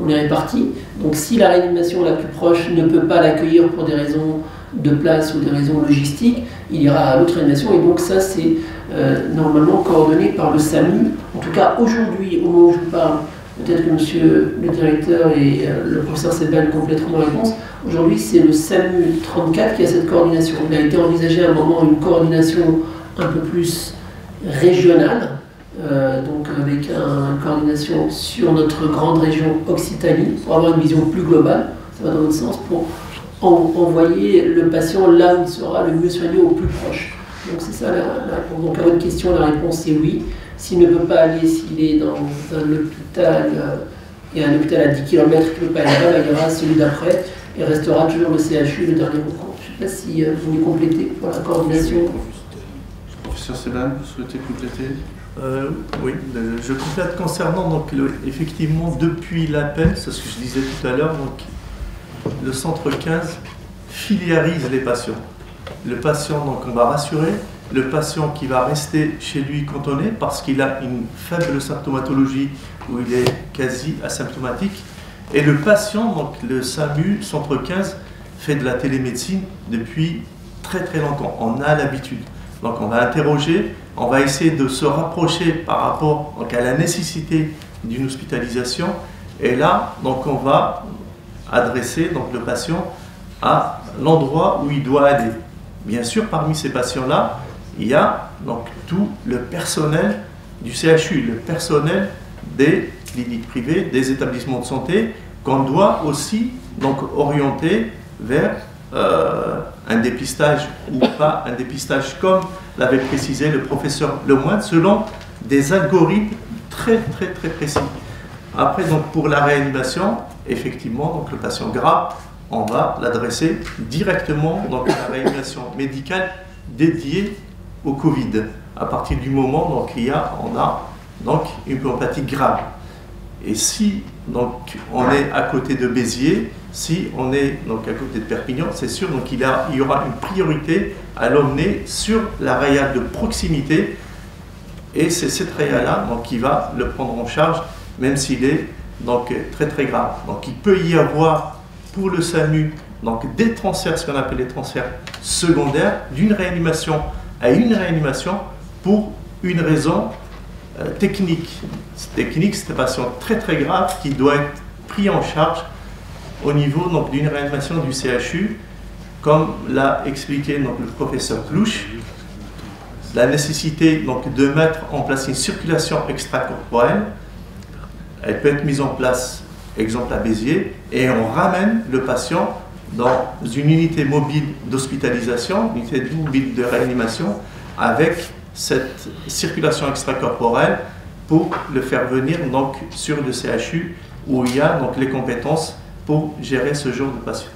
[SPEAKER 10] on est réparti. Donc si la réanimation la plus proche ne peut pas l'accueillir pour des raisons de place ou des raisons logistiques, il ira à l'autre réanimation, et donc ça c'est normalement coordonné par le SAMU. En tout cas aujourd'hui, au moment où je vous parle, peut-être que monsieur le directeur et le professeur Sebel compléteront la réponse, aujourd'hui c'est le SAMU 34 qui a cette coordination. Il a été envisagé à un moment une coordination un peu plus régionale, donc avec une coordination sur notre grande région Occitanie, pour avoir une vision plus globale, ça va dans notre sens, pour envoyer le patient là où il sera le mieux soigné au plus proche. Donc c'est ça la réponse. Donc à votre question, la réponse est oui. S'il ne peut pas aller, s'il est dans un hôpital, et un hôpital à 10 km qui ne peut pas aller là, il ira à celui d'après et restera toujours le CHU, le dernier recours. Je ne sais pas si vous voulez compléter pour la coordination.
[SPEAKER 1] Professeur Sebel, vous souhaitez compléter?
[SPEAKER 14] Oui, je complète concernant donc effectivement depuis l'appel, c'est ce que je disais tout à l'heure, donc le centre 15 filiarise les patients. Le patient, donc on va rassurer, le patient qui va rester chez lui cantonné parce qu'il a une faible symptomatologie où il est quasi asymptomatique, et le patient, donc le SAMU centre 15 fait de la télémédecine depuis très très longtemps, on a l'habitude. Donc on va interroger, on va essayer de se rapprocher par rapport donc, à la nécessité d'une hospitalisation, et là donc on va adresser donc, le patient à l'endroit où il doit aller. Bien sûr, parmi ces patients-là, il y a donc tout le personnel du CHU, le personnel des cliniques privées, des établissements de santé, qu'on doit aussi donc orienter vers un dépistage ou pas un dépistage, comme l'avait précisé le professeur Lemoine, selon des algorithmes très très très précis. Après, donc pour la réanimation, effectivement, donc le patient grave, on va l'adresser directement donc, à la réanimation médicale dédiée au Covid. À partir du moment donc, on a donc, une pneumopathie grave. Et si donc, on est à côté de Béziers, si on est donc, à côté de Perpignan, c'est sûr qu'il y aura une priorité à l'emmener sur la réa de proximité. Et c'est cette réa-là qui va le prendre en charge, même s'il est donc, très très grave. Donc il peut y avoir pour le SAMU donc, des transferts, ce qu'on appelle les transferts secondaires, d'une réanimation à une réanimation pour une raison technique. Technique, c'est un patient très très grave qui doit être pris en charge au niveau d'une réanimation du CHU, comme l'a expliqué donc, le professeur Plouche. La nécessité donc, de mettre en place une circulation extracorporelle, elle peut être mise en place, exemple à Béziers, et on ramène le patient dans une unité mobile d'hospitalisation, une unité mobile de réanimation, avec cette circulation extracorporelle pour le faire venir donc, sur le CHU où il y a donc, les compétences pour gérer ce genre de patient.